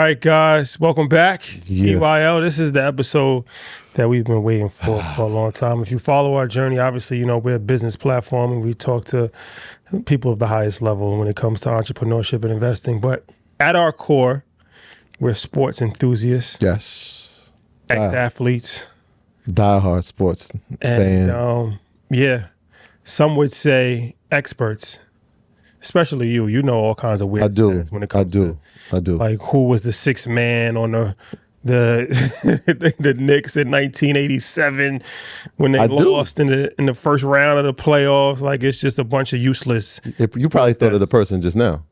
right, guys, welcome back. Yeah. EYL, this is the episode that we've been waiting for a long time. If you follow our journey, obviously, you know, we're a business platform and we talk to people of the highest level when it comes to entrepreneurship and investing. But at our core, we're sports enthusiasts, Yes. ex-athletes. Die-hard sports And some would say experts, especially you. You know all kinds of weird stats when it comes to like who was the sixth man on the Knicks in 1987 when they lost in the first round of the playoffs. Like, it's just a bunch of useless. You probably thought of the person just now.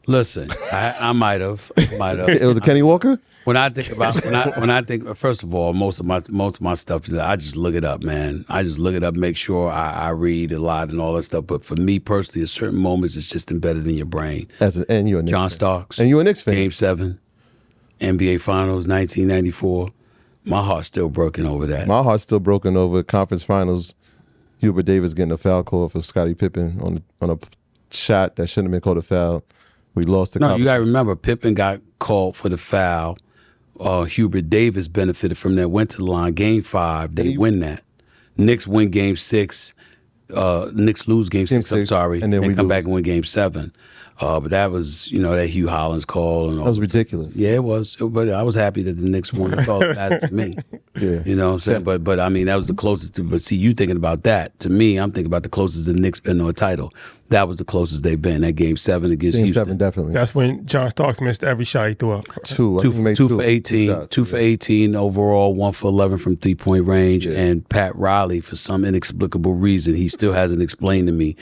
Listen, I might have. It was a Kenny Walker? When I think first of all, most of my stuff, I just look it up, man. I just look it up, make sure I read a lot and all that stuff. But for me personally, at certain moments, it's just embedded in your brain. And you're a Knicks John fan. Starks. And you're a Knicks fan. Game 7, NBA Finals, 1994. My heart's still broken over that. My heart's still broken over conference finals. Hubert Davis getting a foul call for Scottie Pippen on a shot that shouldn't have been called a foul. We lost the conference. You got to remember, Pippen got called for the foul. Hubert Davis benefited from that, went to the line. Game 5, they win that. Knicks win Game 6. Knicks lose Game 6, I'm sorry. And then we come back and win Game 7. But that was, that Hugh Hollins call. And all that was ridiculous. Yeah, it was. But I was happy that the Knicks won. It felt bad to me. Yeah. You know what I'm saying? But I mean, that was the closest. But see, you thinking about that. To me, I'm thinking about the closest the Knicks been to a title. That was the closest they've been. That Game 7 against Game Houston. 7, definitely. That's when John Starks missed every shot he threw up. Two for 18. 2 for 18 overall, 1 for 11 from 3-point range. Yeah. And Pat Riley, for some inexplicable reason, he still hasn't explained to me,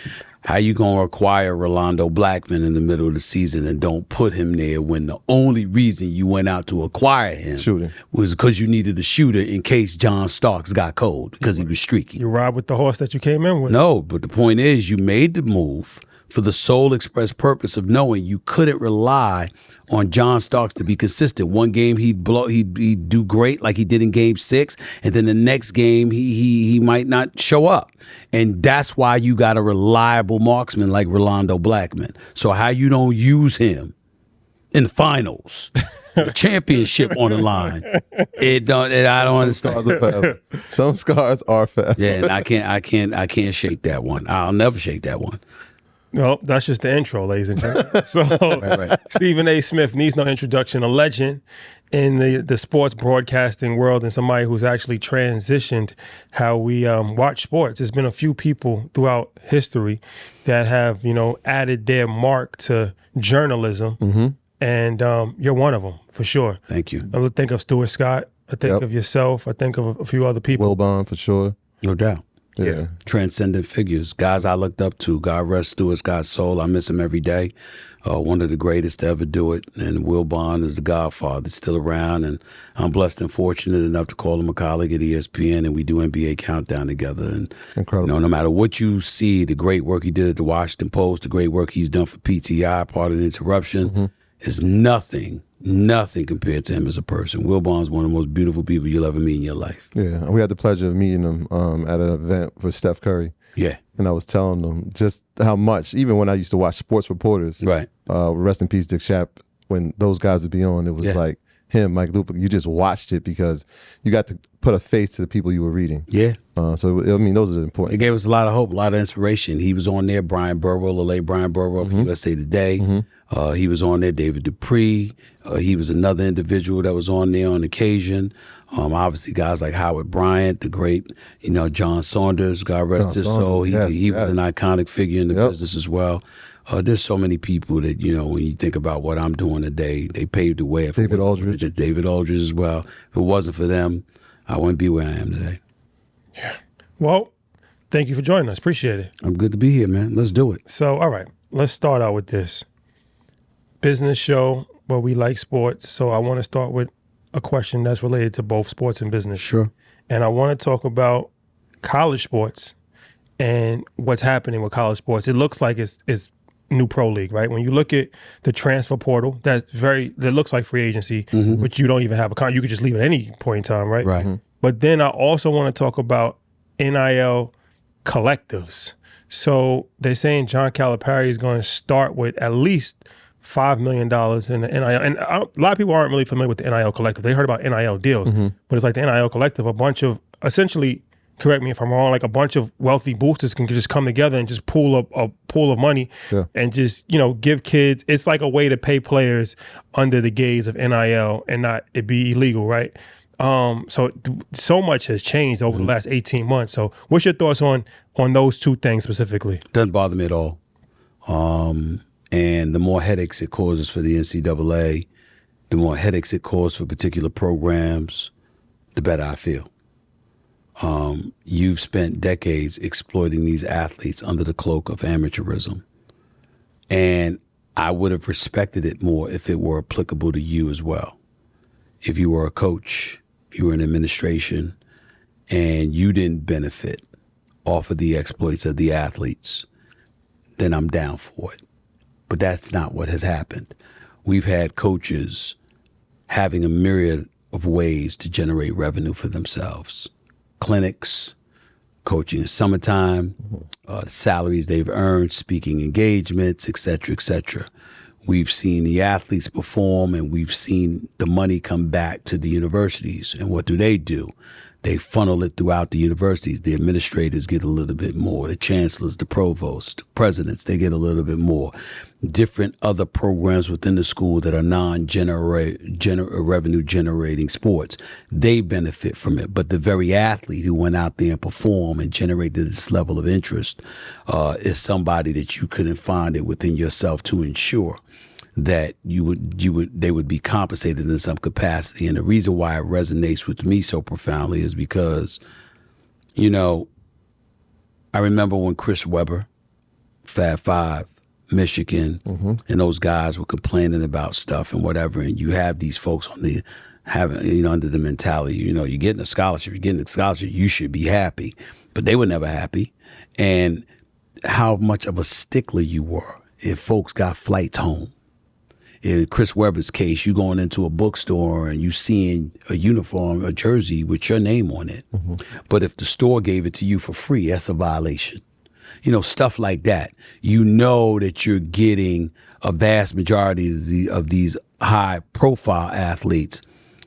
how you gonna acquire Rolando Blackman in the middle of the season and don't put him there when the only reason you went out to acquire him was because you needed a shooter in case John Starks got cold because he was streaky. You ride with the horse that you came in with. No, but the point is you made the move for the sole express purpose of knowing you couldn't rely on John Starks to be consistent. One game he'd do great like he did in Game 6, and then the next game he might not show up. And that's why you got a reliable marksman like Rolando Blackman. So how you don't use him in the finals, the championship on the line, I don't understand. Some scars are forever. Yeah, and I can't shake that one. I'll never shake that one. Well, that's just the intro, ladies and gentlemen. So right. Stephen A. Smith needs no introduction, a legend in the sports broadcasting world and somebody who's actually transitioned how we watch sports. There's been a few people throughout history that have, added their mark to journalism, and you're one of them, for sure. Thank you. I think of Stuart Scott. I think of yourself. I think of a few other people. Wilbon, for sure. No doubt. Yeah. Transcendent figures, guys I looked up to. God rest Stuart Scott's soul. I miss him every day. One of the greatest to ever do it. And Wilbon is the godfather, still around. And I'm blessed and fortunate enough to call him a colleague at ESPN, and we do NBA Countdown together. And incredible. No matter what you see, the great work he did at the Washington Post, the great work he's done for PTI, part of the interruption, is nothing compared to him as a person. Wilbon's one of the most beautiful people you'll ever meet in your life. Yeah, we had the pleasure of meeting him at an event for Steph Curry. Yeah. And I was telling them just how much, even when I used to watch sports reporters, right? Rest in peace, Dick Schaap, when those guys would be on, it was like him, Mike Lupick, you just watched it because you got to put a face to the people you were reading. Yeah. So, I mean, those are important. It gave us a lot of hope, a lot of inspiration. He was on there, Brian Burwell, the late Brian Burwell of USA Today. He was on there, David Dupree. He was another individual that was on there on occasion. Obviously, guys like Howard Bryant, the great, John Saunders, God rest his soul. He was an iconic figure in the business as well. There's so many people that, when you think about what I'm doing today, they paved the way. David Aldridge. David Aldridge as well. If it wasn't for them, I wouldn't be where I am today. Yeah. Well, thank you for joining us. Appreciate it. I'm good to be here, man. Let's do it. So, all right, let's start out with this. Business show, but we like sports. So I want to start with a question that's related to both sports and business. Sure. And I want to talk about college sports and what's happening with college sports. It looks like it's new pro league, right? When you look at the transfer portal, that looks like free agency, but you don't even have you could just leave at any point in time, right? Right. But then I also want to talk about NIL collectives. So they're saying John Calipari is going to start with at least $5 million in the NIL. And a lot of people aren't really familiar with the NIL collective. They heard about NIL deals, but it's like the NIL collective, a bunch of, essentially, correct me if I'm wrong, like a bunch of wealthy boosters can just come together and just pool up a pool of money and just, give kids. It's like a way to pay players under the gaze of NIL and not it be illegal, right? So much has changed over the last 18 months. So what's your thoughts on those two things specifically? Doesn't bother me at all. And the more headaches it causes for the NCAA, the more headaches it causes for particular programs, the better I feel. You've spent decades exploiting these athletes under the cloak of amateurism. And I would have respected it more if it were applicable to you as well. If you were a coach, if you were in administration, and you didn't benefit off of the exploits of the athletes, then I'm down for it. But that's not what has happened. We've had coaches having a myriad of ways to generate revenue for themselves. Clinics, coaching in summertime, the salaries they've earned, speaking engagements, et cetera, et cetera. We've seen the athletes perform, and we've seen the money come back to the universities. And what do? They funnel it throughout the universities. The administrators get a little bit more. The chancellors, the provosts, the presidents, they get a little bit more. Different other programs within the school that are revenue generating sports, they benefit from it. But the very athlete who went out there and performed and generated this level of interest is somebody that you couldn't find it within yourself to ensure that they would be compensated in some capacity. And the reason why it resonates with me so profoundly is because, I remember when Chris Webber, Fab Five, Michigan, and those guys were complaining about stuff and whatever, and you have these folks under the mentality, you're getting a scholarship, you should be happy. But they were never happy. And how much of a stickler you were if folks got flights home. In Chris Webber's case, you going into a bookstore and you seeing a uniform, a jersey with your name on it. But if the store gave it to you for free, that's a violation. Stuff like that. That you're getting a vast majority of these high profile athletes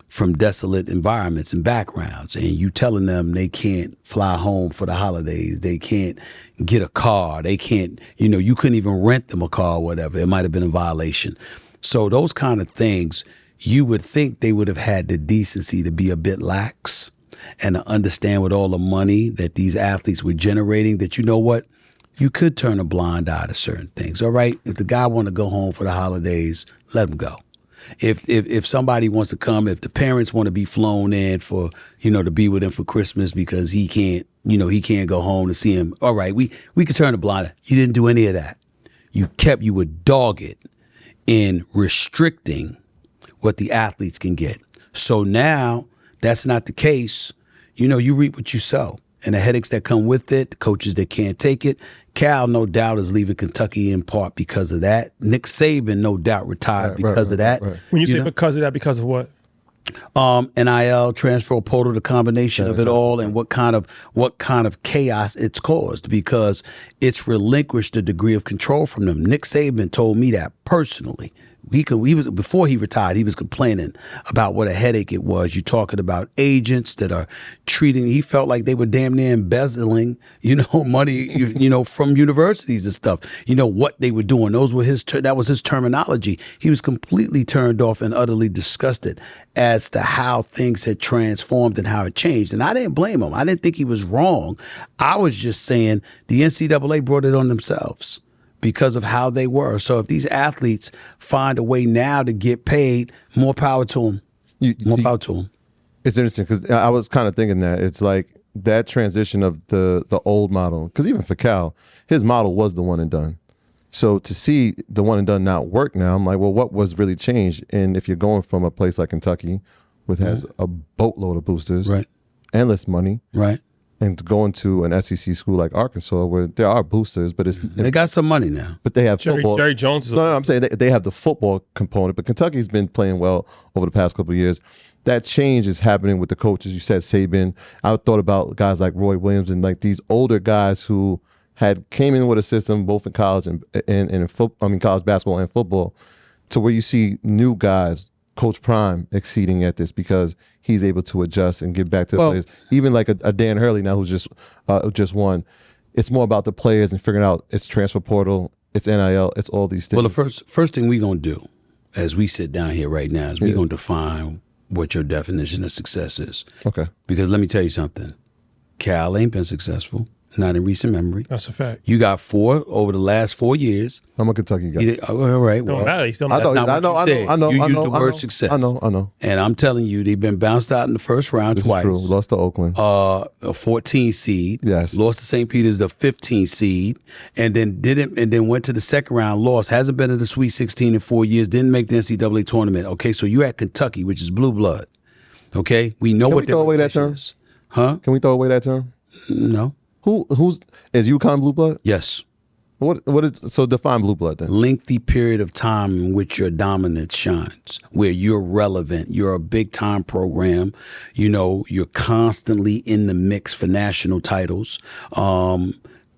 from desolate environments and backgrounds, and you telling them they can't fly home for the holidays, they can't get a car, they can't, you couldn't even rent them a car or whatever. It might have been a violation. So those kind of things, you would think they would have had the decency to be a bit lax and to understand with all the money that these athletes were generating that, you could turn a blind eye to certain things. All right, if the guy want to go home for the holidays, let him go. If somebody wants to come, if the parents want to be flown in for, to be with him for Christmas because he can't go home to see him. All right, we could turn a blind eye. You didn't do any of that. You were dogged in restricting what the athletes can get. So now that's not the case. You reap what you sow. And the headaches that come with it, the coaches that can't take it. Cal, no doubt, is leaving Kentucky in part because of that. Nick Saban, no doubt, retired because of that. Right. When you say because of that, because of what? NIL, transfer portal, the combination of it all, and what kind of chaos it's caused, because it's relinquished a degree of control from them. Nick Saban told me that personally. He was before he retired, he was complaining about what a headache it was. You're talking about agents that are treating. He felt like they were damn near embezzling, money, from universities and stuff. What they were doing. That was his terminology. He was completely turned off and utterly disgusted as to how things had transformed and how it changed. And I didn't blame him. I didn't think he was wrong. I was just saying the NCAA brought it on themselves because of how they were. So if these athletes find a way now to get paid, more power to them. More power to them. It's interesting because I was kind of thinking that it's like that transition of the old model, because even for Cal, his model was the one and done. So to see the one and done not work now, I'm like, well, what was really changed? And if you're going from a place like Kentucky, which has a boatload of boosters, right, endless money, right, and to go into an SEC school like Arkansas, where there are boosters, but they got some money now. But they have football. Jerry Jones is I'm saying they have the football component, but Kentucky's been playing well over the past couple of years. That change is happening with the coaches. You said Saban. I thought about guys like Roy Williams and like these older guys who came in with a system both in college and in college basketball and football to where you see new guys, Coach Prime exceeding at this because he's able to adjust and get back to the players. Even like a Dan Hurley now who's just won. It's more about the players and figuring out it's transfer portal, it's NIL, it's all these things. Well, the first thing we're going to do as we sit down here right now is we're going to define what your definition of success is. Okay. Because let me tell you something. Cal ain't been successful. Not in recent memory. That's a fact. You got 4 over the last 4 years. I'm a Kentucky guy. All right. Don't Well, matter. You still I not. know. You used the word success. I know. And I'm telling you, they've been bounced out in the first round This twice. is true. Lost to Oakland. A 14 seed. Yes. Lost to St. Peter's, the 15 seed, and then went to the second round. Lost. Hasn't been to the Sweet 16 in 4 years. Didn't make the NCAA tournament. Okay, so you at Kentucky, which is blue blood. Okay, we know what we throw away that term? is. Huh? Can we throw away that term? No. Is UConn blue blood? Yes. What is so define blue blood then? Lengthy period of time in which your dominance shines, where you're relevant, you're a big time program, you're constantly in the mix for national titles.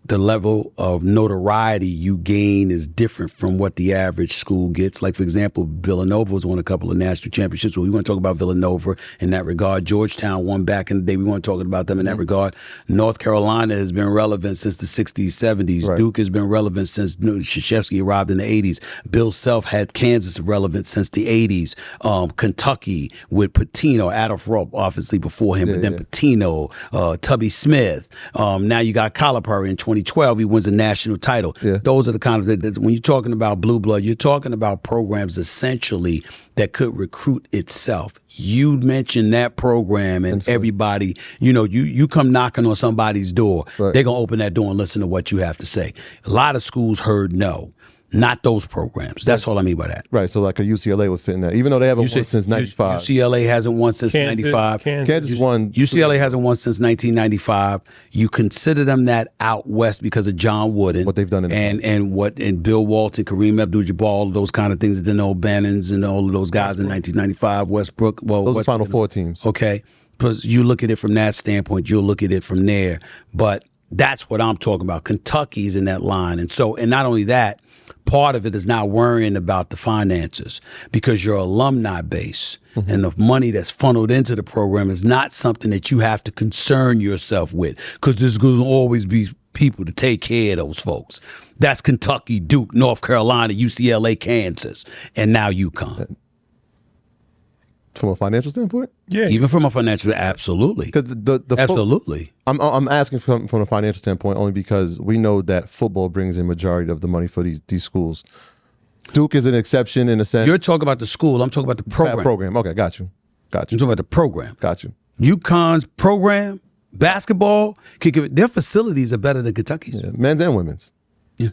The level of notoriety you gain is different from what the average school gets. Like, for example, Villanova was won a couple of national championships. Well, we want to talk about Villanova in that regard. Georgetown won back in the day. We want to talk about them in that regard. North Carolina has been relevant since the 60s, 70s. Right. Duke has been relevant since Krzyzewski arrived in the 80s. Bill Self had Kansas relevant since the 80s. Kentucky with Pitino, Adolph Rupp, obviously before him, but then Pitino, Tubby Smith. Now you got Calipari in 2012, he wins a national title. Yeah. Those are the kind of, when you're talking about blue blood, you're talking about programs essentially that could recruit itself. You mentioned that program and everybody, you come knocking on somebody's door, Right. they're going to open that door and listen to what you have to say. A lot of schools heard no. Not those programs. That's all I mean by that. Right, so like a UCLA would fit in that, even though they haven't won since '95. UCLA hasn't won since '95. Kansas won. UCLA hasn't won since 1995. You consider them that out west because of John Wooden, What they've done in the and Bill Walton, Kareem Abdul-Jabbar, all of those kind of things. Then O'Bannons and all of those guys in 1995. Westbrook. Well, Those are Final Four teams. Okay, because you look at it from that standpoint, you'll look at it from there. But that's what I'm talking about. Kentucky's in that line, and not only that. Part of it is not worrying about the finances because your alumni base and the money that's funneled into the program is not something that you have to concern yourself with because there's going to always be people to take care of those folks. That's Kentucky, Duke, North Carolina, UCLA, Kansas, and now UConn. From a financial standpoint? Yeah. Even from a financial, absolutely. Because the absolutely. I'm asking from a financial standpoint only because we know that football brings in majority of the money for these schools. Duke is an exception in a sense. You're talking about the school. I'm talking about the program. Program. Okay, got you. I'm talking about the program. Got you. UConn's program, basketball, their facilities are better than Kentucky's. Yeah, men's and women's. Yeah.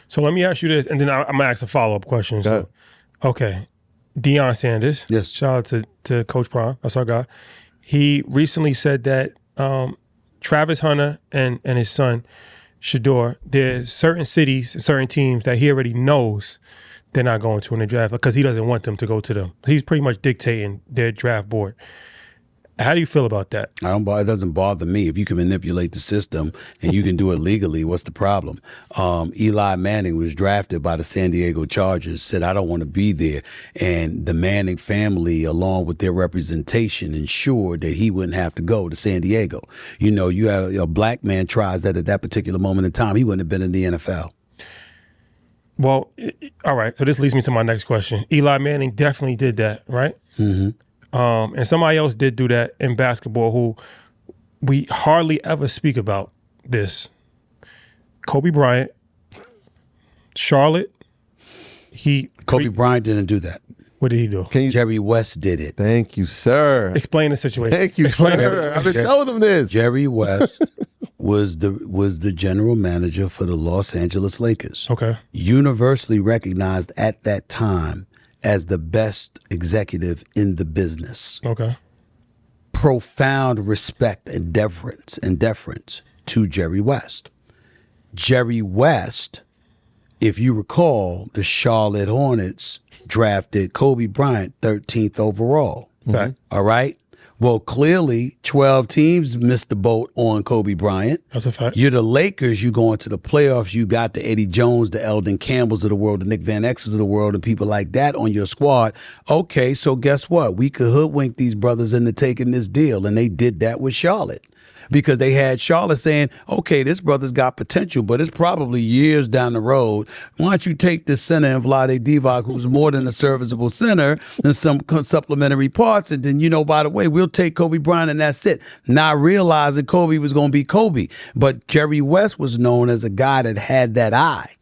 So let me ask you this, and then I'm going to ask a follow-up question. So, okay. Deion Sanders. Yes. Shout out to Coach Prime. That's our guy. He recently said that Travis Hunter and his son, Shador, there's certain cities, certain teams that he already knows they're not going to in the draft because he doesn't want them to go to them. He's pretty much dictating their draft board. How do you feel about that? It doesn't bother me. If you can manipulate the system and you can do it legally, what's the problem? Eli Manning was drafted by the San Diego Chargers, said, I don't want to be there. And the Manning family, along with their representation, ensured that he wouldn't have to go to San Diego. You had a black man tries that at that particular moment in time, he wouldn't have been in the NFL. Well, all right. So this leads me to my next question. Eli Manning definitely did that, right? Mm-hmm. And somebody else did do that in basketball who we hardly ever speak about this. Kobe Bryant, Charlotte, Kobe Bryant didn't do that. What did he do? Jerry West did it. Thank you, sir. Explain the situation. Thank you, sir. I've been telling them this. Jerry West was the general manager for the Los Angeles Lakers. Okay. Universally recognized at that time as the best executive in the business. Okay. Profound respect and deference to Jerry West. Jerry West, if you recall, the Charlotte Hornets drafted Kobe Bryant 13th overall. Okay. All right? Well, clearly, 12 teams missed the boat on Kobe Bryant. That's a fact. You're the Lakers. You go into the playoffs. You got the Eddie Jones, the Eldon Campbells of the world, the Nick Van Exels of the world, and people like that on your squad. Okay, so guess what? We could hoodwink these brothers into taking this deal, and they did that with Charlotte. Because they had Charlotte saying, okay, this brother's got potential, but it's probably years down the road. Why don't you take this center in Vlade Divac, who's more than a serviceable center, and some supplementary parts, and then, by the way, we'll take Kobe Bryant and that's it. Not realizing Kobe was going to be Kobe. But Jerry West was known as a guy that had that eye.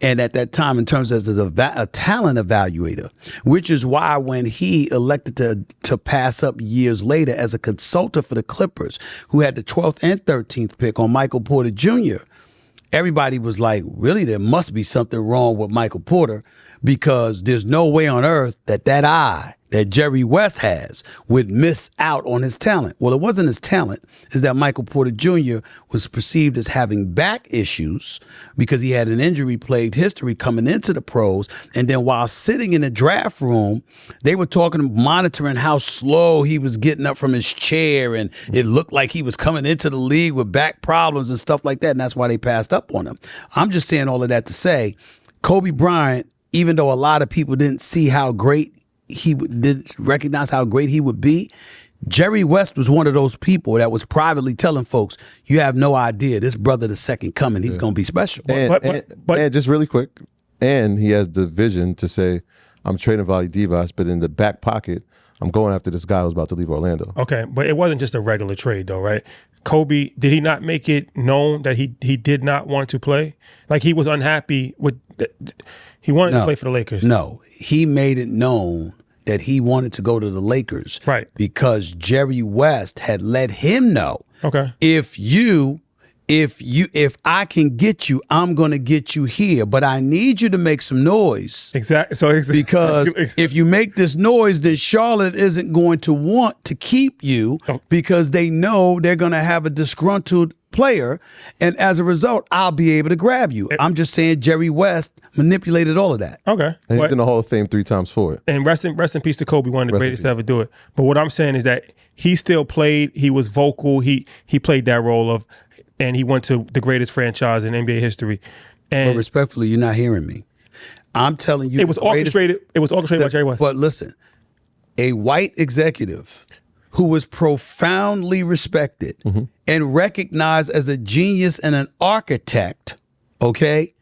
And at that time, in terms of as a talent evaluator, which is why when he elected to pass up years later as a consultant for the Clippers, who had the 12th and 13th pick on Michael Porter Jr., everybody was like, really, there must be something wrong with Michael Porter, because there's no way on earth that eye that Jerry West has would miss out on his talent. Well, it wasn't his talent. It's that Michael Porter Jr. was perceived as having back issues because he had an injury-plagued history coming into the pros. And then while sitting in the draft room, they were monitoring how slow he was getting up from his chair. And it looked like he was coming into the league with back problems and stuff like that. And that's why they passed up on him. I'm just saying all of that to say, Kobe Bryant, even though a lot of people didn't see how great did recognize how great he would be, Jerry West was one of those people that was privately telling folks, you have no idea, this brother, the second coming, he's going to be special. And just really quick, and he has the vision to say, I'm trading Vlade Divac, but in the back pocket, I'm going after this guy who's about to leave Orlando. Okay, but it wasn't just a regular trade though, right? Kobe, did he not make it known that he did not want to play? Like he was unhappy with he wanted to play for the Lakers. No, he made it known that he wanted to go to the Lakers. Right. Because Jerry West had let him know. Okay. If I can get you, I'm going to get you here, but I need you to make some noise. Exactly. Because if you make this noise, then Charlotte isn't going to want to keep you because they know they're going to have a disgruntled player, and as a result, I'll be able to grab you. I'm just saying Jerry West manipulated all of that. Okay. And he's in the Hall of Fame 3 times for it. And rest in peace to Kobe, one of the greatest to ever do it. But what I'm saying is that he still played, he was vocal, he played that role of, and he went to the greatest franchise in NBA history. And but respectfully, you're not hearing me. I'm telling you, it was orchestrated. It was orchestrated by Jerry West. But listen, a white executive who was profoundly respected and recognized as a genius and an architect, okay,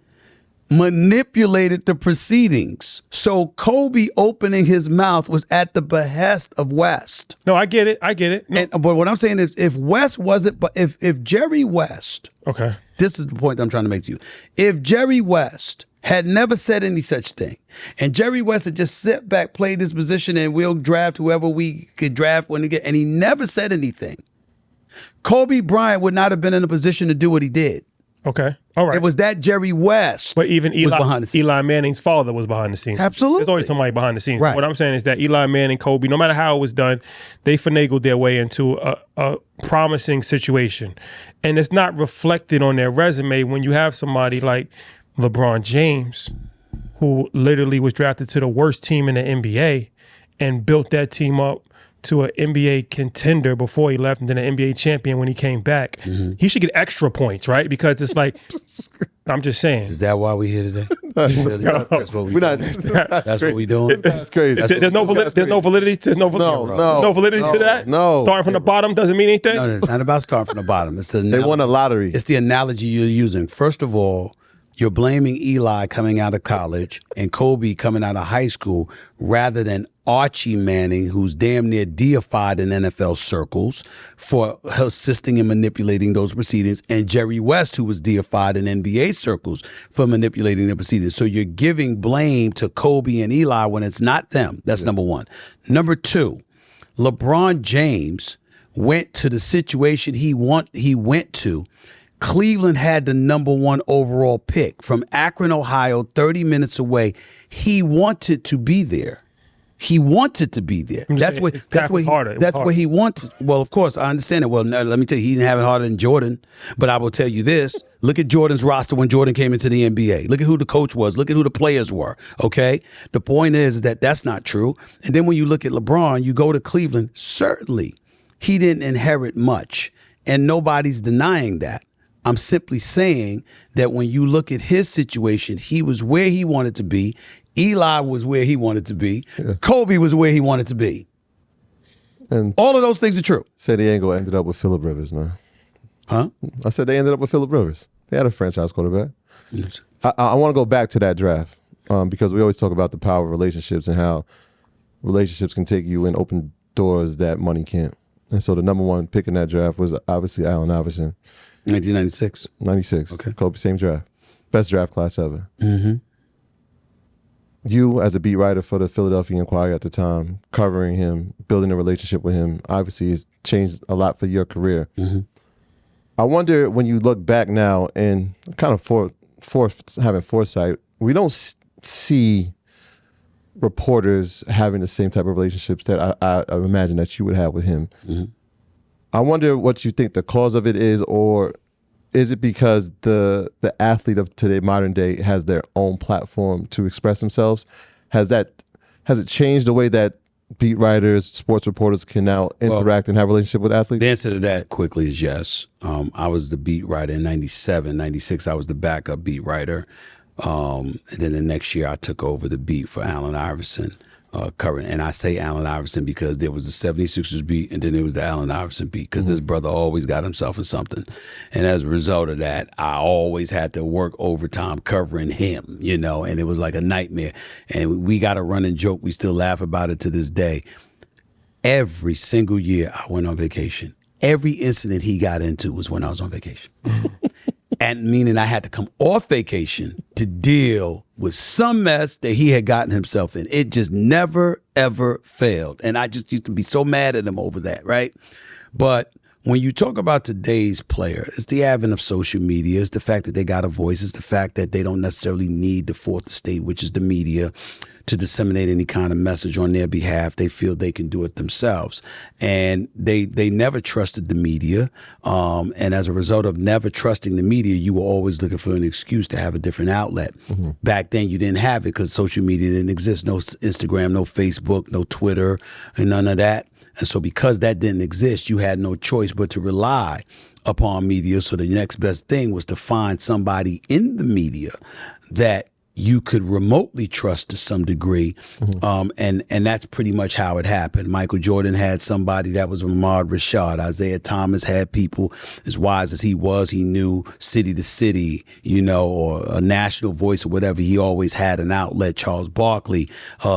manipulated the proceedings. So Kobe opening his mouth was at the behest of West. No, I get it. No. But what I'm saying is, if West wasn't, but if Jerry West, okay, this is the point I'm trying to make to you. If Jerry West had never said any such thing, and Jerry West had just sit back, played his position, and we'll draft whoever we could draft when he get, and he never said anything, Kobe Bryant would not have been in a position to do what he did. Okay. All right. It was that Jerry West. But even was behind the scenes. Eli Manning's father was behind the scenes. Absolutely. There's always somebody behind the scenes. Right. What I'm saying is that Eli Manning, Kobe, no matter how it was done, they finagled their way into a promising situation. And it's not reflected on their resume when you have somebody like LeBron James, who literally was drafted to the worst team in the NBA and built that team up to an NBA contender before he left, and then an NBA champion when he came back. He should get extra points, right? Because it's like, I'm just saying. Is that why we're here today? That's what we doing. That's what we doing. That's crazy. There's no validity to that? No. Starting from the bottom doesn't mean anything? No, it's not about starting from the bottom. It's They won a lottery. It's the analogy you're using. First of all, you're blaming Eli coming out of college and Kobe coming out of high school rather than Archie Manning, who's damn near deified in NFL circles, for assisting and manipulating those proceedings, and Jerry West, who was deified in NBA circles for manipulating the proceedings. So you're giving blame to Kobe and Eli when it's not them. That's number one. Number two, LeBron James went to the situation he went to. Cleveland had the #1 overall pick from Akron, Ohio, 30 minutes away. He wanted to be there. He wanted to be there. That's where he wanted. Well, of course, I understand it. Well, no, let me tell you, he didn't have it harder than Jordan. But I will tell you this. Look at Jordan's roster when Jordan came into the NBA. Look at who the coach was. Look at who the players were. Okay? The point is that that's not true. And then when you look at LeBron, you go to Cleveland. Certainly, he didn't inherit much, and nobody's denying that. I'm simply saying that when you look at his situation, he was where he wanted to be. Eli was where he wanted to be. Yeah. Kobe was where he wanted to be. And all of those things are true. Said he ain't gonna ended up with Phillip Rivers, man. Huh? I said they ended up with Phillip Rivers. They had a franchise quarterback. Yes. I want to go back to that draft because we always talk about the power of relationships and how relationships can take you and open doors that money can't. And so the number one pick in that draft was obviously Allen Iverson. 1996. 96. Okay. Kobe, same draft. Best draft class ever. Mm-hmm. You, as a beat writer for the Philadelphia Inquirer at the time, covering him, building a relationship with him, obviously has changed a lot for your career. Mm-hmm. I wonder when you look back now and kind of having foresight, we don't see reporters having the same type of relationships that I imagine that you would have with him. Mm-hmm. I wonder what you think the cause of it is, or is it because the athlete of today, modern day, has their own platform to express themselves? Has it changed the way that beat writers, sports reporters can now interact and have a relationship with athletes? The answer to that quickly is yes. I was the beat writer in 97. 96, I was the backup beat writer. And then the next year I took over the beat for Allen Iverson. Current, and I say Allen Iverson because there was the 76ers beat and then there was the Allen Iverson beat because this brother always got himself in something. And as a result of that, I always had to work overtime covering him, and it was like a nightmare. And we got a running joke. We still laugh about it to this day. Every single year I went on vacation. Every incident he got into was when I was on vacation. And meaning I had to come off vacation to deal with some mess that he had gotten himself in. It just never, ever failed. And I just used to be so mad at him over that, right? But when you talk about today's player, it's the advent of social media. It's the fact that they got a voice. It's the fact that they don't necessarily need the fourth estate, which is the media, to disseminate any kind of message on their behalf. They feel they can do it themselves. And they never trusted the media. And as a result of never trusting the media, you were always looking for an excuse to have a different outlet. Mm-hmm. Back then, you didn't have it because social media didn't exist. No Instagram, no Facebook, no Twitter, and none of that. And so because that didn't exist, you had no choice but to rely upon media. So the next best thing was to find somebody in the media that you could remotely trust to some degree. Mm-hmm. And that's pretty much how it happened. Michael Jordan had somebody that was Ahmad Rashad. Isaiah Thomas had people as wise as he was. He knew city to city, or a national voice or whatever. He always had an outlet. Charles Barkley,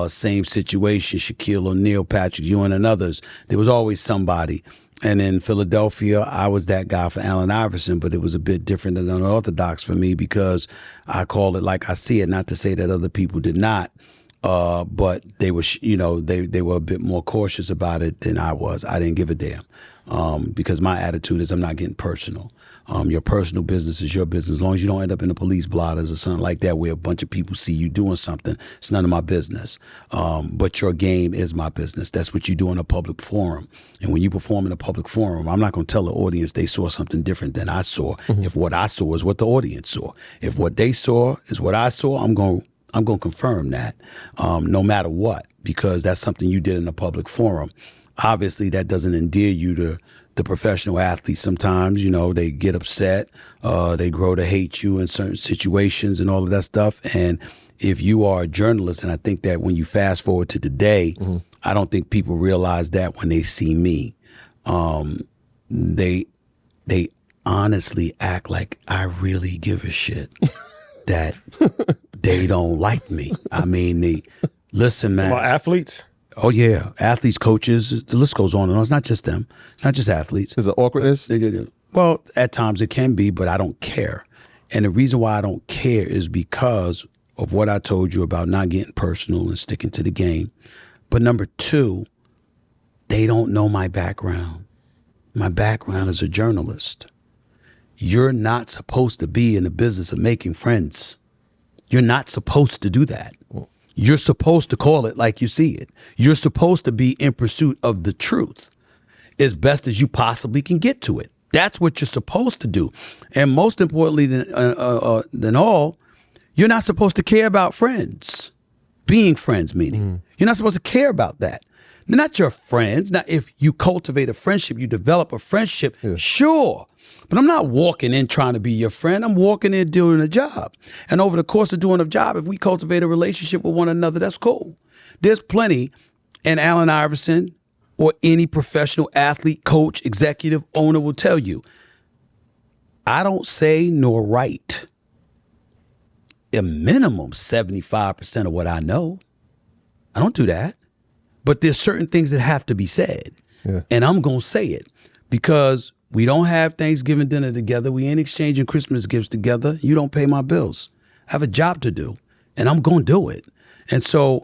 same situation. Shaquille O'Neal, Patrick Ewing, and others. There was always somebody. And in Philadelphia, I was that guy for Allen Iverson, but it was a bit different and unorthodox for me because I call it like I see it, not to say that other people did not, but they were, they were a bit more cautious about it than I was. I didn't give a damn because my attitude is I'm not getting personal. Your personal business is your business. As long as you don't end up in the police blotters or something like that where a bunch of people see you doing something, it's none of my business. But your game is my business. That's what you do in a public forum. And when you perform in a public forum, I'm not going to tell the audience they saw something different than I saw. Mm-hmm. If what I saw is what the audience saw. If what they saw is what I saw, I'm going to confirm that no matter what, because that's something you did in a public forum. Obviously, that doesn't endear you to the professional athletes. Sometimes, they get upset. They grow to hate you in certain situations and all of that stuff. And if you are a journalist, and I think that when you fast forward to today, mm-hmm. I don't think people realize that when they see me. They honestly act like I really give a shit that they don't like me. I mean, listen, man. About athletes? Oh, yeah. Athletes, coaches, the list goes on and on. It's not just them. It's not just athletes. Is it awkwardness? Well, at times it can be, but I don't care. And the reason why I don't care is because of what I told you about not getting personal and sticking to the game. But number two, they don't know my background. My background as a journalist. You're not supposed to be in the business of making friends. You're not supposed to do that. You're supposed to call it like you see it. You're supposed to be in pursuit of the truth as best as you possibly can get to it. That's what you're supposed to do. And most importantly than all, you're not supposed to care about friends. Being friends, meaning. You're not supposed to care about that. Not your friends. Now, if you cultivate a friendship, you develop a friendship, sure. But I'm not walking in trying to be your friend. I'm walking in doing a job. And over the course of doing a job, if we cultivate a relationship with one another, that's cool. There's plenty, and Allen Iverson or any professional athlete, coach, executive, owner will tell you, I don't say nor write a minimum 75% of what I know. I don't do that. But there's certain things that have to be said. Yeah. And I'm going to say it because we don't have Thanksgiving dinner together. We ain't exchanging Christmas gifts together. You don't pay my bills. I have a job to do, and I'm going to do it. And so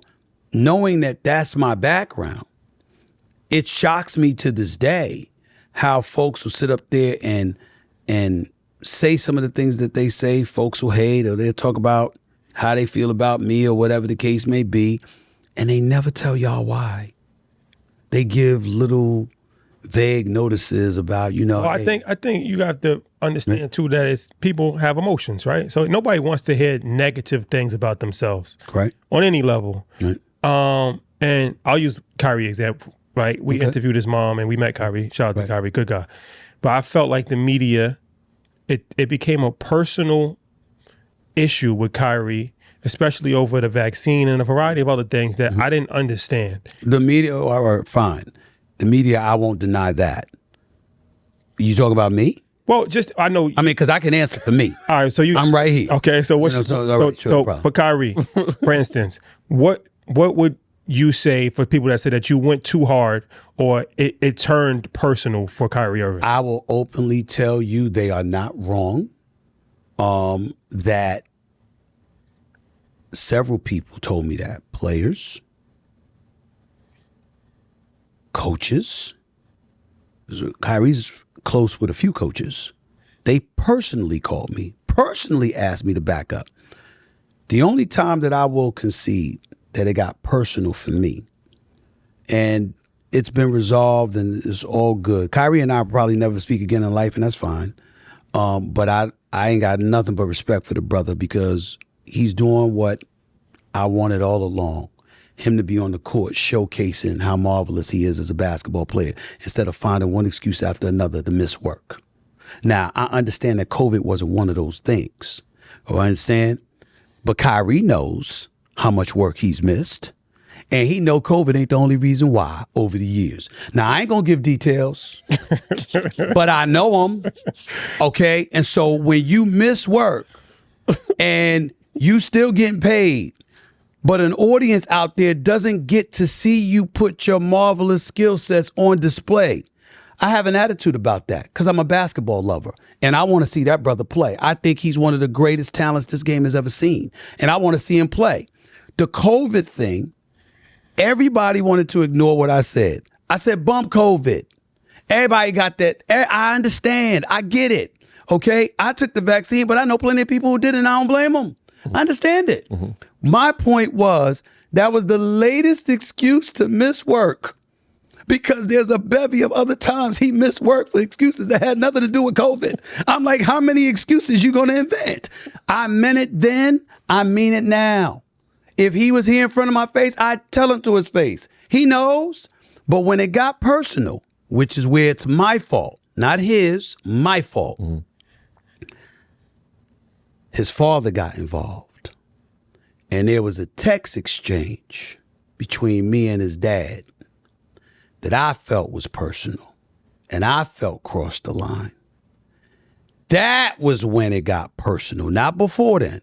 knowing that that's my background, it shocks me to this day how folks will sit up there and say some of the things that they say. Folks will hate, or they'll talk about how they feel about me or whatever the case may be, and they never tell y'all why. They give little vague notices about, you know. Well, hey, I think you have to understand too that it's people have emotions, right? So nobody wants to hear negative things about themselves, right, on any level. Right. And I'll use Kyrie example, right? We interviewed his mom and we met Kyrie. Shout out to Kyrie, good guy. But I felt like the media, it became a personal issue with Kyrie, especially over the vaccine and a variety of other things that I didn't understand. The media are fine. The media, I won't deny that. You talking about me? Well, I know. I mean, because I can answer for me. All right, so I'm right here. Okay, so what's so for Kyrie, for instance, what would you say for people that say that you went too hard or it turned personal for Kyrie Irving? I will openly tell you they are not wrong. That several people told me that. Players, coaches. Kyrie's close with a few coaches. They personally called me, personally asked me to back up. The only time that I will concede that it got personal for me, and it's been resolved and it's all good. Kyrie and I will probably never speak again in life, and that's fine. But I ain't got nothing but respect for the brother because he's doing what I wanted all along. Him to be on the court showcasing how marvelous he is as a basketball player instead of finding one excuse after another to miss work. Now, I understand that COVID wasn't one of those things. I understand. But Kyrie knows how much work he's missed. And he know COVID ain't the only reason why over the years. Now, I ain't going to give details, but I know them. Okay? And so when you miss work and you still getting paid, but an audience out there doesn't get to see you put your marvelous skill sets on display, I have an attitude about that because I'm a basketball lover and I want to see that brother play. I think he's one of the greatest talents this game has ever seen, and I want to see him play. The COVID thing, everybody wanted to ignore what I said. I said, bump COVID. Everybody got that. I understand. I get it. Okay? I took the vaccine, but I know plenty of people who didn't. I don't blame them. I understand it. Mm-hmm. My point was that was the latest excuse to miss work because there's a bevy of other times he missed work for excuses that had nothing to do with COVID. I'm like, how many excuses you going to invent? I meant it then. I mean it now. If he was here in front of my face, I'd tell him to his face. He knows. But when it got personal, which is where it's my fault, not his, my fault, his father got involved. And there was a text exchange between me and his dad that I felt was personal and I felt crossed the line. That was when it got personal, not before then.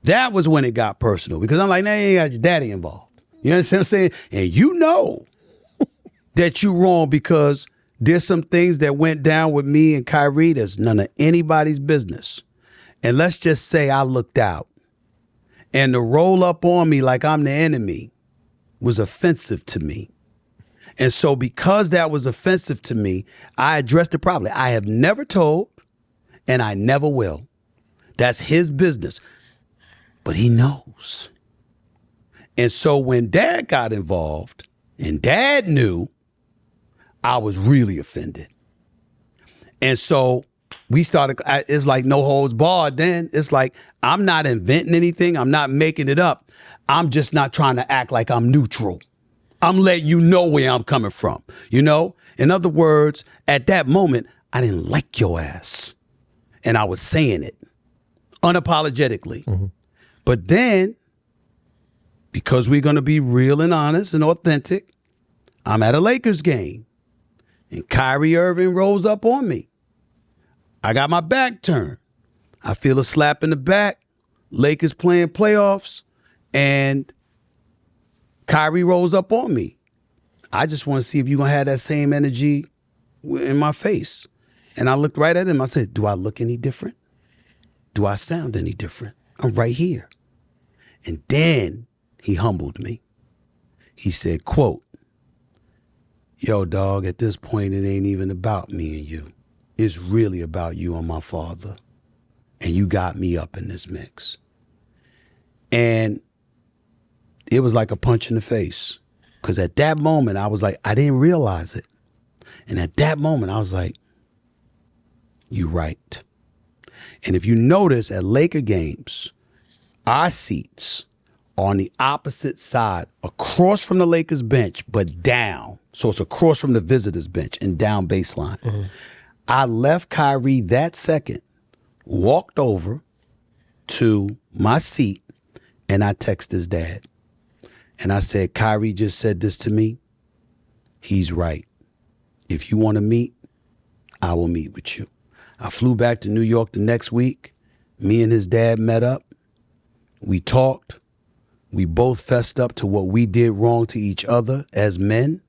That was when it got personal because I'm like, nah, you ain't got your daddy involved. You understand what I'm saying? And you know that you wrong because there's some things that went down with me and Kyrie that's none of anybody's business. And let's just say I looked out and to roll up on me like I'm the enemy was offensive to me. And so because that was offensive to me, I addressed it properly. I have never told and I never will. That's his business. But he knows. And so when Dad got involved and Dad knew, I was really offended. And so we started, it's like no holds barred then. It's like, I'm not inventing anything. I'm not making it up. I'm just not trying to act like I'm neutral. I'm letting you know where I'm coming from. You know? In other words, at that moment, I didn't like your ass. And I was saying it unapologetically. Mm-hmm. But then, because we're going to be real and honest and authentic, I'm at a Lakers game. And Kyrie Irving rolls up on me. I got my back turned. I feel a slap in the back. Lakers playing playoffs. And Kyrie rolls up on me. I just want to see if you're going to have that same energy in my face. And I looked right at him. I said, do I look any different? Do I sound any different? I'm right here. And then he humbled me. He said, quote, yo, dog, at this point, it ain't even about me and you. It's really about you and my father. And you got me up in this mix. And it was like a punch in the face. Because at that moment, I was like, I didn't realize it. And at that moment, I was like, you right. And if you notice at Laker games, our seats are on the opposite side, across from the Lakers bench, but down. So it's across from the visitors bench and down baseline. Mm-hmm. I left Kyrie that second, walked over to my seat, and I texted his dad. And I said, Kyrie just said this to me. He's right. If you want to meet, I will meet with you. I flew back to New York the next week. Me and his dad met up. We talked. We both fessed up to what we did wrong to each other as men.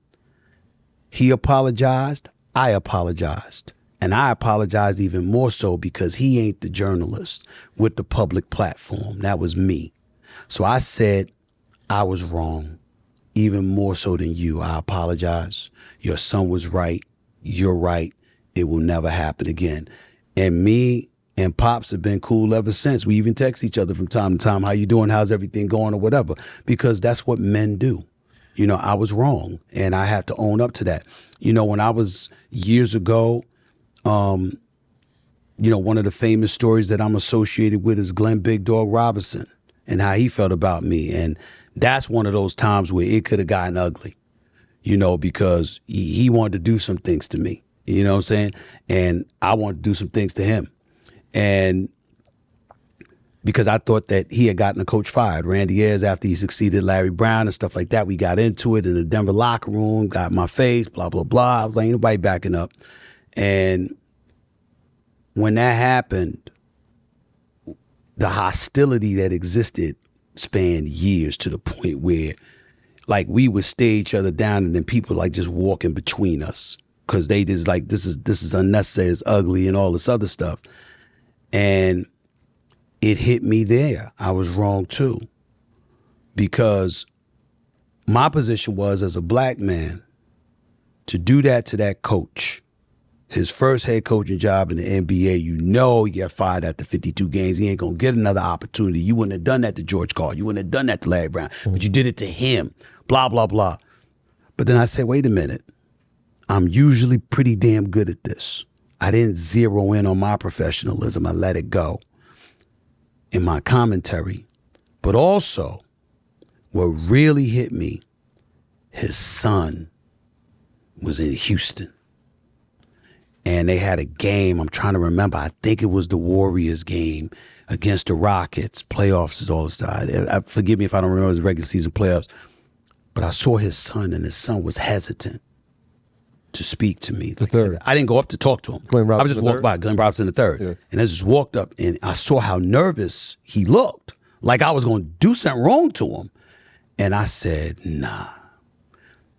He apologized. I apologized. And I apologized even more so because he ain't the journalist with the public platform. That was me. So I said, I was wrong, even more so than you. I apologize. Your son was right. You're right. It will never happen again. And me and Pops have been cool ever since. We even text each other from time to time. How you doing? How's everything going or whatever? Because that's what men do. You know, I was wrong and I had to own up to that. You know, when I was years ago, you know, one of the famous stories that I'm associated with is Glenn Big Dog Robinson and how he felt about me. And that's one of those times where it could have gotten ugly, you know, because he wanted to do some things to me, you know what I'm saying? And I wanted to do some things to him. And because I thought that he had gotten a coach fired, Randy Ayers, after he succeeded Larry Brown and stuff like that. We got into it in the Denver locker room, got in my face, blah, blah, blah. I was like, ain't nobody backing up. And when that happened, the hostility that existed spanned years to the point where, like, we would stare each other down and then people like just walking between us because they just like, this is unnecessary, it's ugly and all this other stuff. And it hit me there. I was wrong too, because my position was, as a black man, to do that to that coach, his first head coaching job in the NBA, you know he got fired after 52 games. He ain't going to get another opportunity. You wouldn't have done that to George Karl. You wouldn't have done that to Larry Brown. But you did it to him, blah, blah, blah. But then I said, wait a minute. I'm usually pretty damn good at this. I didn't zero in on my professionalism. I let it go in my commentary. But also, what really hit me, his son was in Houston. And they had a game, I'm trying to remember, I think it was the Warriors game against the Rockets, playoffs is all the time. Forgive me if I don't remember his regular season playoffs, but I saw his son, and his son was hesitant to speak to me. The third. I didn't go up to talk to him. Glenn Robinson I just walked by, Glenn Robinson the third. Yeah. And I just walked up, and I saw how nervous he looked, like I was going to do something wrong to him. And I said, nah.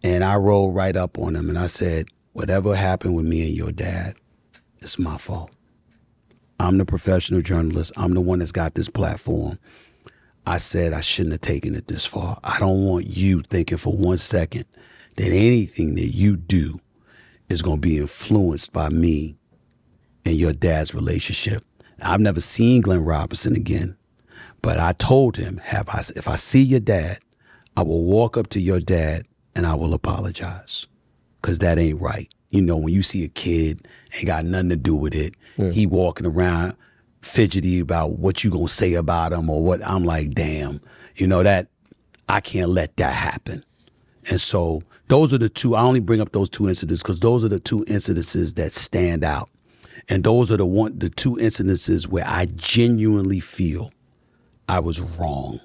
And I rolled right up on him, and I said, whatever happened with me and your dad, it's my fault. I'm the professional journalist. I'm the one that's got this platform. I said I shouldn't have taken it this far. I don't want you thinking for 1 second that anything that you do is going to be influenced by me and your dad's relationship. I've never seen Glenn Robinson again, but I told him, if I see your dad, I will walk up to your dad and I will apologize. Because that ain't right. You know, when you see a kid, ain't got nothing to do with it. Yeah. He walking around fidgety about what you gonna say about him or what. I'm like, damn, you know, that I can't let that happen. And so those are the two. I only bring up those two incidents because those are the two incidences that stand out. And those are the two incidences where I genuinely feel I was wrong.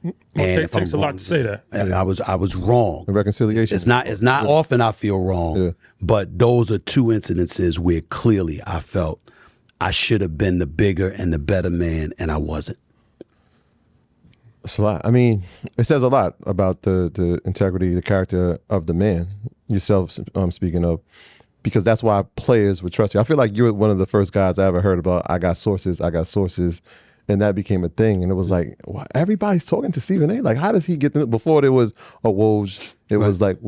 And it takes a lot to say that. I was wrong. The reconciliation. It's not often I feel wrong, but those are two incidences where clearly I felt I should have been the bigger and the better man, and I wasn't. It's a lot. I mean, it says a lot about the integrity, the character of the man, yourself speaking of, because that's why players would trust you. I feel like you're one of the first guys I ever heard about, I got sources, and that became a thing. And it was like, well, everybody's talking to Stephen A. Like, how does he get them? Before there was a Woj, it was like,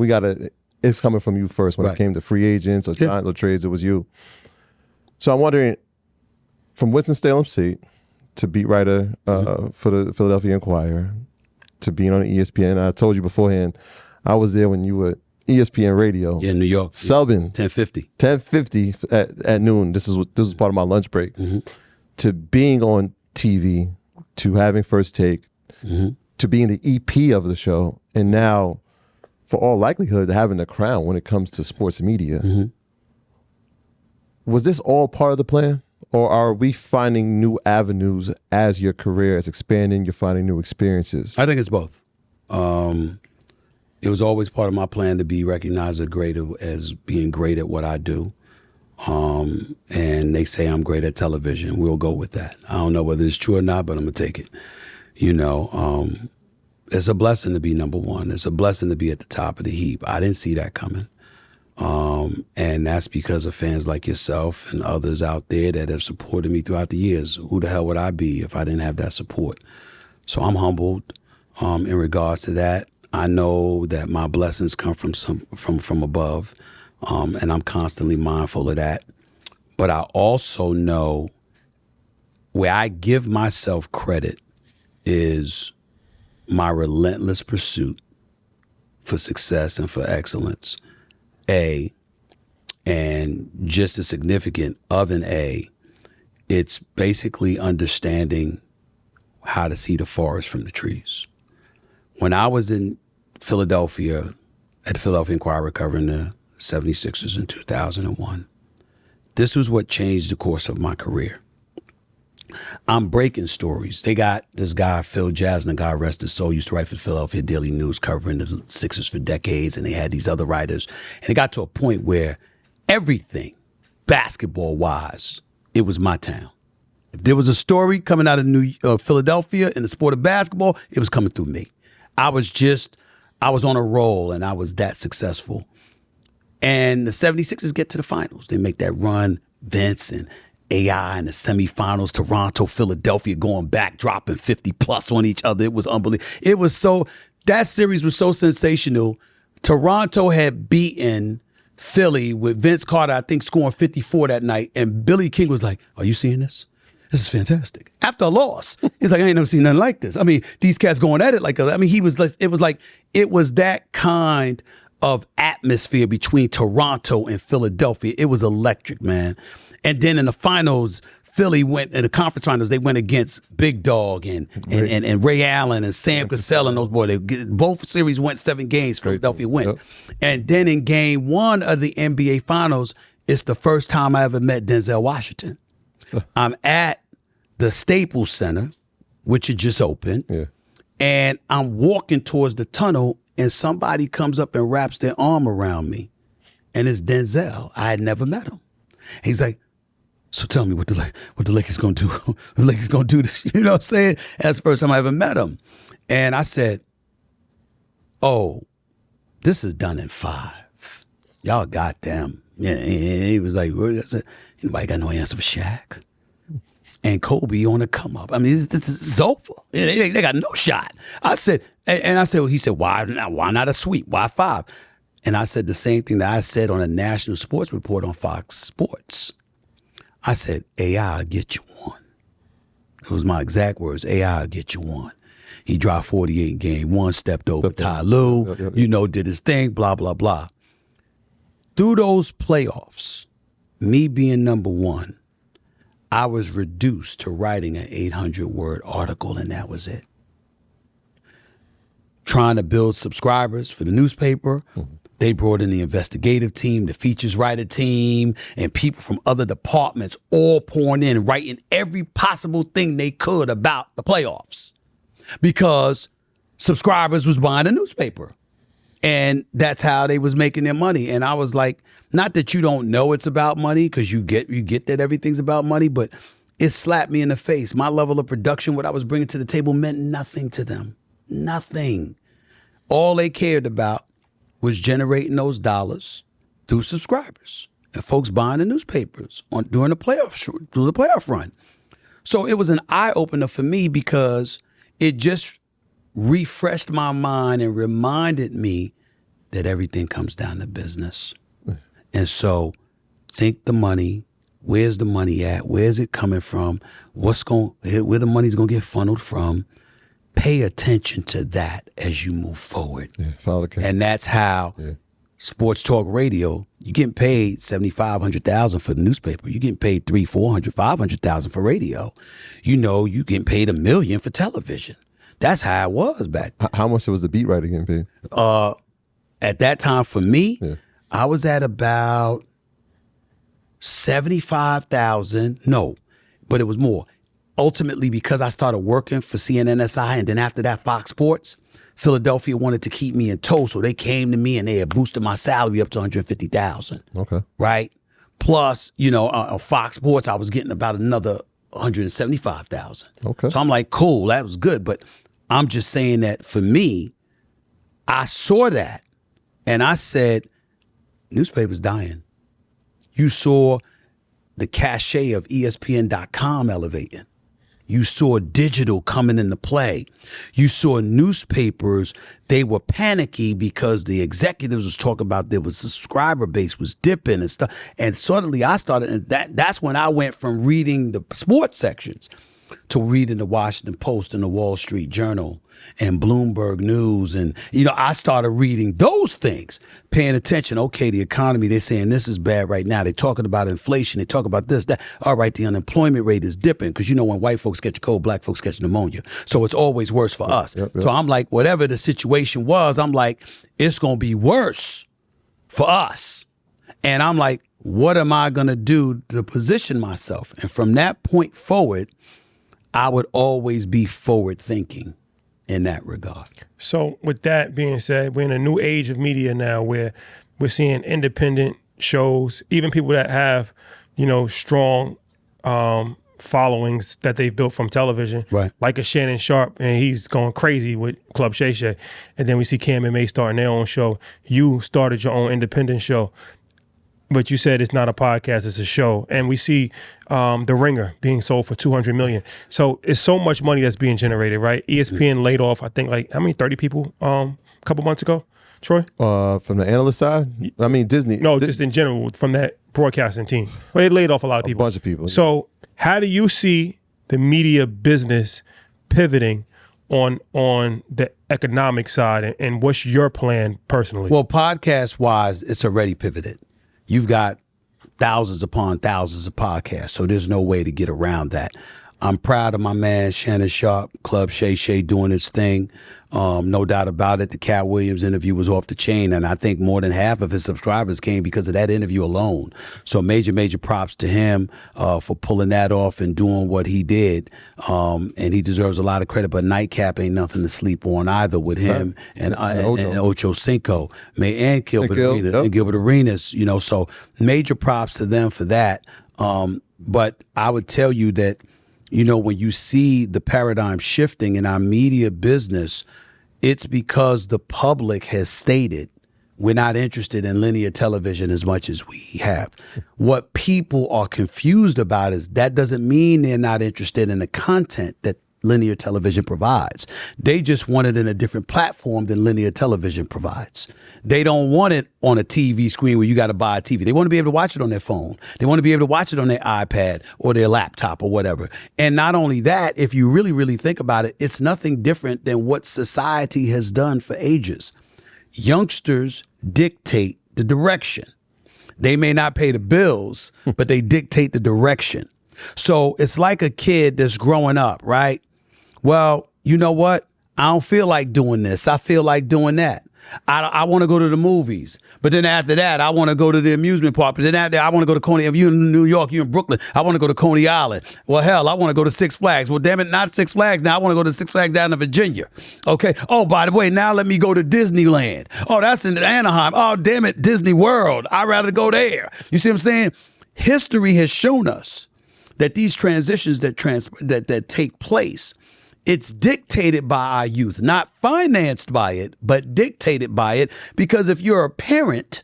it's coming from you first. When it came to free agents or giants or trades, it was you. So I'm wondering, from Winston-Salem's seat to beat writer for the Philadelphia Inquirer, to being on ESPN. I told you beforehand, I was there when you were ESPN Radio. Yeah, New York. Subbing. 10:50 at noon. This was part of my lunch break. To being on TV, to having First Take, to being the EP of the show, and now, for all likelihood, having the crown when it comes to sports media. Was this all part of the plan? Or are we finding new avenues as your career is expanding, you're finding new experiences? I think it's both. It was always part of my plan to be recognized as being great at what I do. And they say I'm great at television. We'll go with that. I don't know whether it's true or not, but I'm going to take it. It's a blessing to be number one. It's a blessing to be at the top of the heap. I didn't see that coming. And that's because of fans like yourself and others out there that have supported me throughout the years. Who the hell would I be if I didn't have that support? So I'm humbled in regards to that. I know that my blessings come from above, and I'm constantly mindful of that. But I also know where I give myself credit is my relentless pursuit for success and for excellence. And just as significant of an A, it's basically understanding how to see the forest from the trees. When I was in Philadelphia, at the Philadelphia Inquirer covering the 76ers in 2001, this was what changed the course of my career. I'm breaking stories. They got this guy, Phil Jasner, God rest his soul, used to write for the Philadelphia Daily News, covering the Sixers for decades, and they had these other writers. And it got to a point where everything, basketball-wise, it was my town. If there was a story coming out of Philadelphia in the sport of basketball, it was coming through me. I was on a roll, and I was that successful. And the 76ers get to the finals. They make that run, Vince and AI in the semifinals, Toronto, Philadelphia going back, dropping 50 plus on each other. It was unbelievable. That series was so sensational. Toronto had beaten Philly with Vince Carter, I think, scoring 54 that night. And Billy King was like, "Are you seeing this? This is fantastic." After a loss, he's like, "I ain't never seen nothing like this." I mean, these cats going at it it was that kind of atmosphere between Toronto and Philadelphia. It was electric, man. And then in the finals, Philly went in the conference finals. They went against Big Dog and Ray Allen and Sam Cassell and those boys. Both series went 7 games. Philadelphia wins. Yep. And then in game 1 of the NBA Finals, it's the first time I ever met Denzel Washington. I'm at the Staples Center, which had just opened, and I'm walking towards the tunnel, and somebody comes up and wraps their arm around me, and it's Denzel. I had never met him. He's like, "So tell me what the Lakers gonna do? The Lakers gonna do this?" You know what I'm saying? That's the first time I ever met him. And I said, "Oh, this is done in 5. Y'all goddamn." Yeah, he was like, I said, "Anybody got no answer for Shaq? And Kobe on the come up. I mean, this is over. They got no shot." I said, well, he said, why not a sweep? Why 5? And I said the same thing that I said on a national sports report on Fox Sports. I said, AI will get you one. It was my exact words. AI will get you one. He dropped 48 in game 1, stepped over Ty Lue, did his thing, blah, blah, blah. Through those playoffs, me being number 1, I was reduced to writing an 800-word article, and that was it. trying to build subscribers for the newspaper. They brought in the investigative team, the features writer team, and people from other departments all pouring in, writing every possible thing they could about the playoffs because subscribers was buying the newspaper. And that's how they was making their money. And I was like, not that you don't know it's about money, because you get that everything's about money, but it slapped me in the face. My level of production, what I was bringing to the table, meant nothing to them. Nothing. All they cared about was generating those dollars through subscribers and folks buying the newspapers during the playoff run. So it was an eye opener for me because it just refreshed my mind and reminded me that everything comes down to business. And so think the money. Where's the money at? Where's it coming from? Where the money's going to get funneled from? Pay attention to that as you move forward. Yeah, follow the cap. And that's how sports talk radio, you're getting paid $75,000, $100,000 for the newspaper. You're getting paid $300,000, $400,000, $500,000 for radio. You know, you getting paid $1 million for television. That's how it was back then. How much was the beat writer getting paid? At that time for me, I was at about 75,000. No, but it was more. Ultimately, because I started working for CNNSI and then after that Fox Sports, Philadelphia wanted to keep me in tow, so they came to me and they had boosted my salary up to $150,000. Okay. Right? Plus, on Fox Sports, I was getting about another $175,000. Okay. So I'm like, cool, that was good. But I'm just saying that for me, I saw that and I said, newspaper's dying. You saw the cachet of ESPN.com elevating. You saw digital coming into play. You saw newspapers, they were panicky because the executives was talking about there was subscriber base was dipping and stuff. And suddenly I started, and that's when I went from reading the sports sections to reading the Washington Post and the Wall Street Journal and Bloomberg News. And, I started reading those things, paying attention. Okay, the economy, they're saying this is bad right now. They're talking about inflation. They talk about this, that. All right, the unemployment rate is dipping because, when white folks catch a cold, black folks catch pneumonia. So it's always worse for us. Yep. So I'm like, whatever the situation was, I'm like, it's going to be worse for us. And I'm like, what am I going to do to position myself? And from that point forward, I would always be forward thinking in that regard. So with that being said, we're in a new age of media now where we're seeing independent shows, even people that have, strong followings that they've built from television, right? Like a Shannon Sharp, and he's going crazy with Club Shay Shay. And then we see Cam and May starting their own show. You started your own independent show. But you said it's not a podcast, it's a show. And we see The Ringer being sold for $200 million. So it's so much money that's being generated, right? ESPN laid off, I think, 30 people a couple months ago, Troy? From the analyst side? I mean, Disney. No, just in general, from that broadcasting team. Well, they laid off a lot of people. A bunch of people. So how do you see the media business pivoting on the economic side? And what's your plan personally? Well, podcast-wise, it's already pivoted. You've got thousands upon thousands of podcasts, so there's no way to get around that. I'm proud of my man, Shannon Sharp, Club Shay Shay doing his thing. No doubt about it. The Cat Williams interview was off the chain, and I think more than half of his subscribers came because of that interview alone. So major props to him for pulling that off and doing what he did. And he deserves a lot of credit, but Nightcap ain't nothing to sleep on either with him and Ocho Cinco and Gilbert Arenas. So major props to them for that. But I would tell you that, when you see the paradigm shifting in our media business, it's because the public has stated we're not interested in linear television as much as we have. What people are confused about is that doesn't mean they're not interested in the content that linear television provides. They just want it in a different platform than linear television provides. They don't want it on a TV screen where you got to buy a TV. They want to be able to watch it on their phone. They want to be able to watch it on their iPad or their laptop or whatever. And not only that, if you really think about it, it's nothing different than what society has done for ages. Youngsters dictate the direction. They may not pay the bills, but they dictate the direction. So it's like a kid that's growing up, right? Well, you know what? I don't feel like doing this. I feel like doing that. I want to go to the movies. But then after that, I want to go to the amusement park. But then after that, I want to go to Coney. If you're in New York, you're in Brooklyn, I want to go to Coney Island. Well, hell, I want to go to Six Flags. Well, damn it, not Six Flags. Now I want to go to Six Flags down in Virginia. Okay. Oh, by the way, now let me go to Disneyland. Oh, that's in Anaheim. Oh, damn it, Disney World. I'd rather go there. You see what I'm saying? History has shown us that these transitions that take place, it's dictated by our youth, not financed by it, but dictated by it. Because if you're a parent,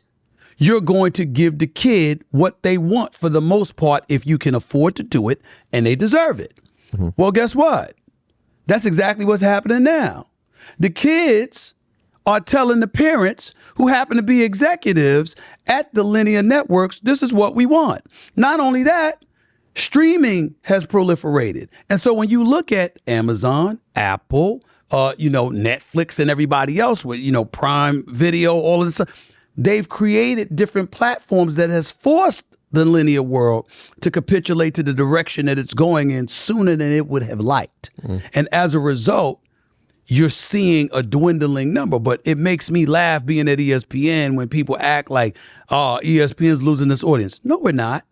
you're going to give the kid what they want for the most part if you can afford to do it and they deserve it. Mm-hmm. Well, guess what? That's exactly what's happening now. The kids are telling the parents who happen to be executives at the linear networks, this is what we want. Not only that, streaming has proliferated. And so when you look at Amazon, Apple, Netflix and everybody else with, Prime Video, all of this stuff, they've created different platforms that has forced the linear world to capitulate to the direction that it's going in sooner than it would have liked. Mm. And as a result, you're seeing a dwindling number. But it makes me laugh being at ESPN when people act like, oh, ESPN's losing this audience. No, we're not.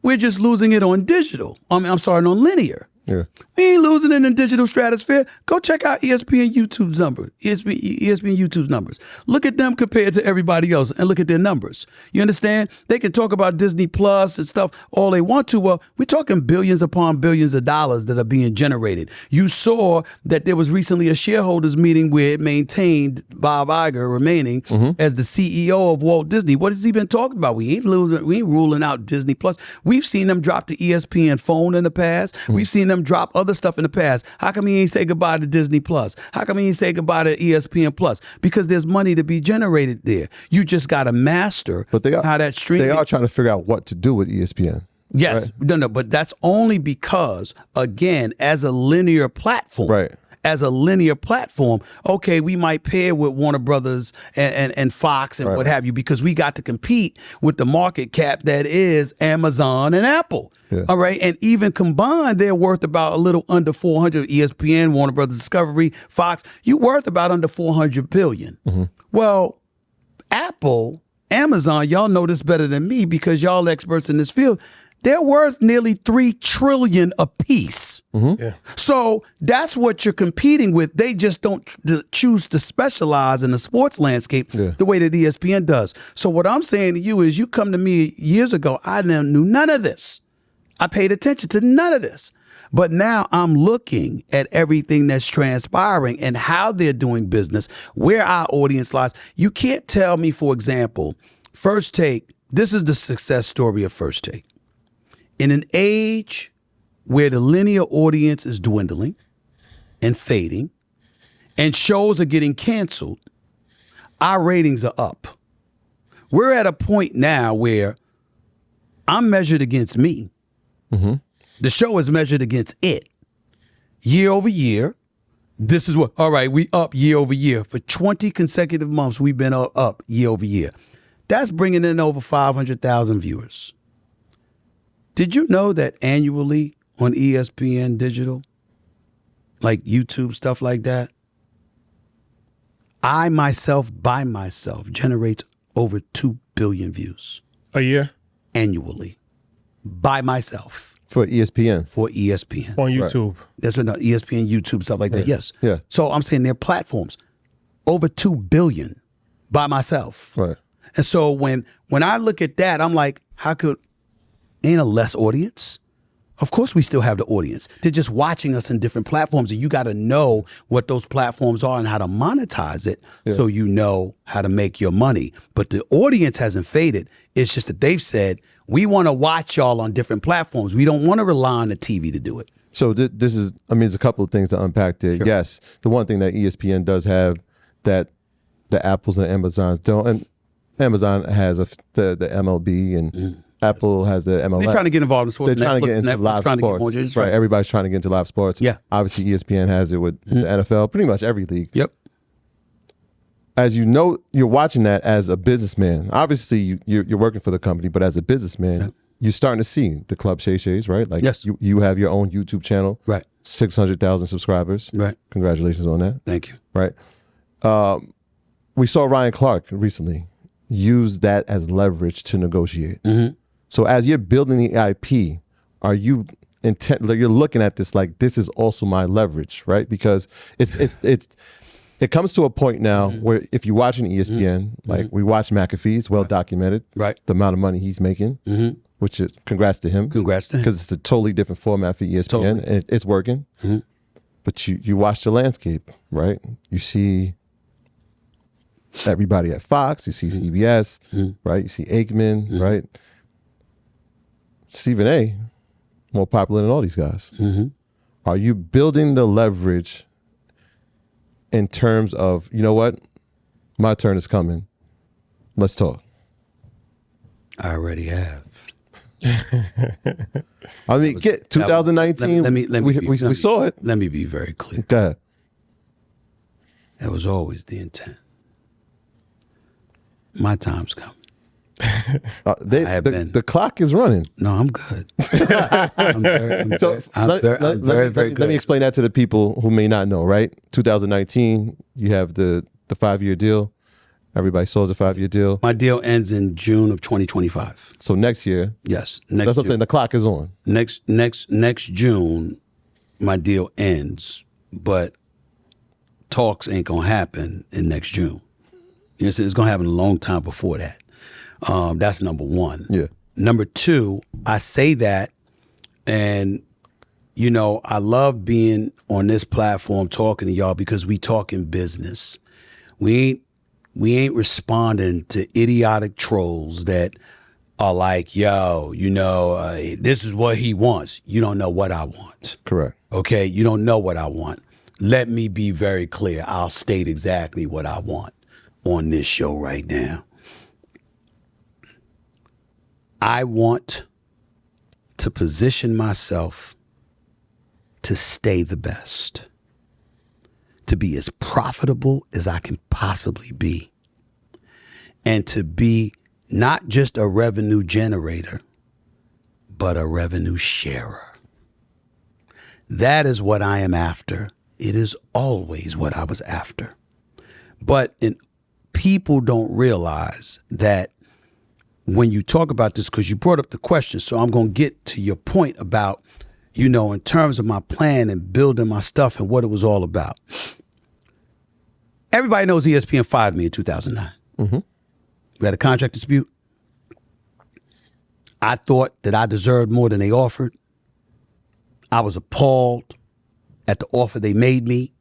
We're just losing it on digital. On linear. Yeah. We ain't losing it in the digital stratosphere. Go check out ESPN YouTube's numbers. ESPN YouTube's numbers. Look at them compared to everybody else and look at their numbers. You understand? They can talk about Disney Plus and stuff all they want to. Well, we're talking billions upon billions of dollars that are being generated. You saw that there was recently a shareholders meeting where it maintained Bob Iger remaining as the CEO of Walt Disney. What has he been talking about? We ain't ruling out Disney Plus. We've seen them drop the ESPN phone in the past. We've seen them drop other stuff in the past. How come he ain't say goodbye to Disney Plus? How come he ain't say goodbye to ESPN Plus? Because there's money to be generated there. You just got to master how that streaming. They are trying to figure out what to do with ESPN. Yes, right? No, but that's only because, again, as a linear platform, right? As a linear platform, okay, we might pair with Warner Brothers and Fox and what have you, because we got to compete with the market cap that is Amazon and Apple. Yeah. All right. And even combined, they're worth about a little under 400. ESPN, Warner Brothers Discovery, Fox, you worth about under 400 billion. Mm-hmm. Well, Apple, Amazon, y'all know this better than me because y'all experts in this field. They're worth nearly 3 trillion apiece. Mm-hmm. Yeah. So that's what you're competing with. They just don't choose to specialize in the sports landscape the way that ESPN does. So what I'm saying to you is, you come to me years ago, I knew none of this. I paid attention to none of this. But now I'm looking at everything that's transpiring and how they're doing business, where our audience lies. You can't tell me, for example, First Take, this is the success story of First Take. In an age where the linear audience is dwindling and fading and shows are getting canceled, our ratings are up. We're at a point now where I'm measured against me. Mm-hmm. The show is measured against it. Year over year, this is what, all right, we up year over year. For 20 consecutive months, we've been up year over year. That's bringing in over 500,000 viewers. Did you know that annually on ESPN Digital, like YouTube, stuff like that, I myself, by myself, generates over 2 billion views. A year? Annually. By myself. For ESPN? For ESPN. On YouTube. Right. That's what ESPN, YouTube, stuff like that. Yes. Yeah. So I'm saying their platforms, over 2 billion by myself. Right. And so when I look at that, I'm like, how could... Ain't a less audience? Of course we still have the audience. They're just watching us in different platforms, and you got to know what those platforms are and how to monetize it so you know how to make your money. But the audience hasn't faded. It's just that they've said, we want to watch y'all on different platforms. We don't want to rely on the TV to do it. So this is, there's a couple of things to unpack there. Sure. Yes, the one thing that ESPN does have that the Apples and Amazons don't, and Amazon has the MLB and Apple has the MLS. They're trying to get involved in sports. They're trying to get into live sports. Right. Everybody's trying to get into live sports. Yeah. Obviously, ESPN has it with the NFL, pretty much every league. Yep. As you know, you're watching that as a businessman. Obviously, you're working for the company, but as a businessman, you're starting to see the Club Shay Shays, right? Like, yes. you have your own YouTube channel. Right. 600,000 subscribers. Right. Congratulations on that. Thank you. Right. We saw Ryan Clark recently use that as leverage to negotiate. So as you're building the IP, are you you're looking at this like this is also my leverage, right? Because it comes to a point now where if you're watching ESPN, like we watch McAfee, it's well documented, Right. the amount of money he's making, which is congrats to him. Congrats to him. Because it's a totally different format for ESPN Totally. and it's working. But you watch the landscape, right? You see everybody at Fox, you see CBS, right? You see Aikman, right? Stephen A, more popular than all these guys. Are you building the leverage in terms of, you know what? My turn is coming. Let's talk. I already have. I mean, 2019, we saw it. Let me be very clear. Go ahead. That was always the intent. My time's coming. The clock is running. No, I'm good. I'm very good. Let me explain that to the people who may not know, right? 2019, you have the 5-year deal. Everybody saw the 5-year deal. My deal ends in June of 2025. So next year. Yes. That's something. The clock is on. Next June, my deal ends, but talks ain't gonna happen in next June. You know, it's gonna happen a long time before that. That's number one. Yeah. Number two, I say that, and you know, I love being on this platform talking to y'all because we talking business. We ain't responding to idiotic trolls that are like, yo, you know, this is what he wants. You don't know what I want. Correct. Okay, you don't know what I want. Let me be very clear. I'll state exactly what I want on this show right now. I want to position myself to stay the best, to be as profitable as I can possibly be, and to be not just a revenue generator, but a revenue sharer. That is what I am after. It is always what I was after. But people don't realize that when you talk about this, because you brought up the question, so I'm going to get to your point about, you know, in terms of my plan and building my stuff and what it was all about. Everybody knows ESPN fired me in 2009. We had a contract dispute. I thought that I deserved more than they offered. I was appalled at the offer they made me.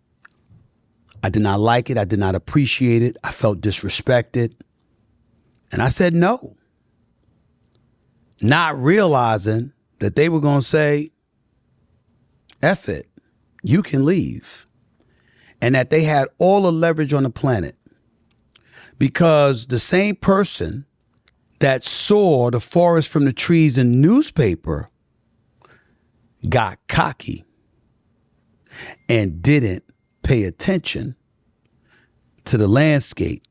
I did not like it. I did not appreciate it. I felt disrespected. And I said no. Not realizing that they were going to say, F it, you can leave. And that they had all the leverage on the planet. Because the same person that saw the forest from the trees in the newspaper got cocky and didn't pay attention to the landscape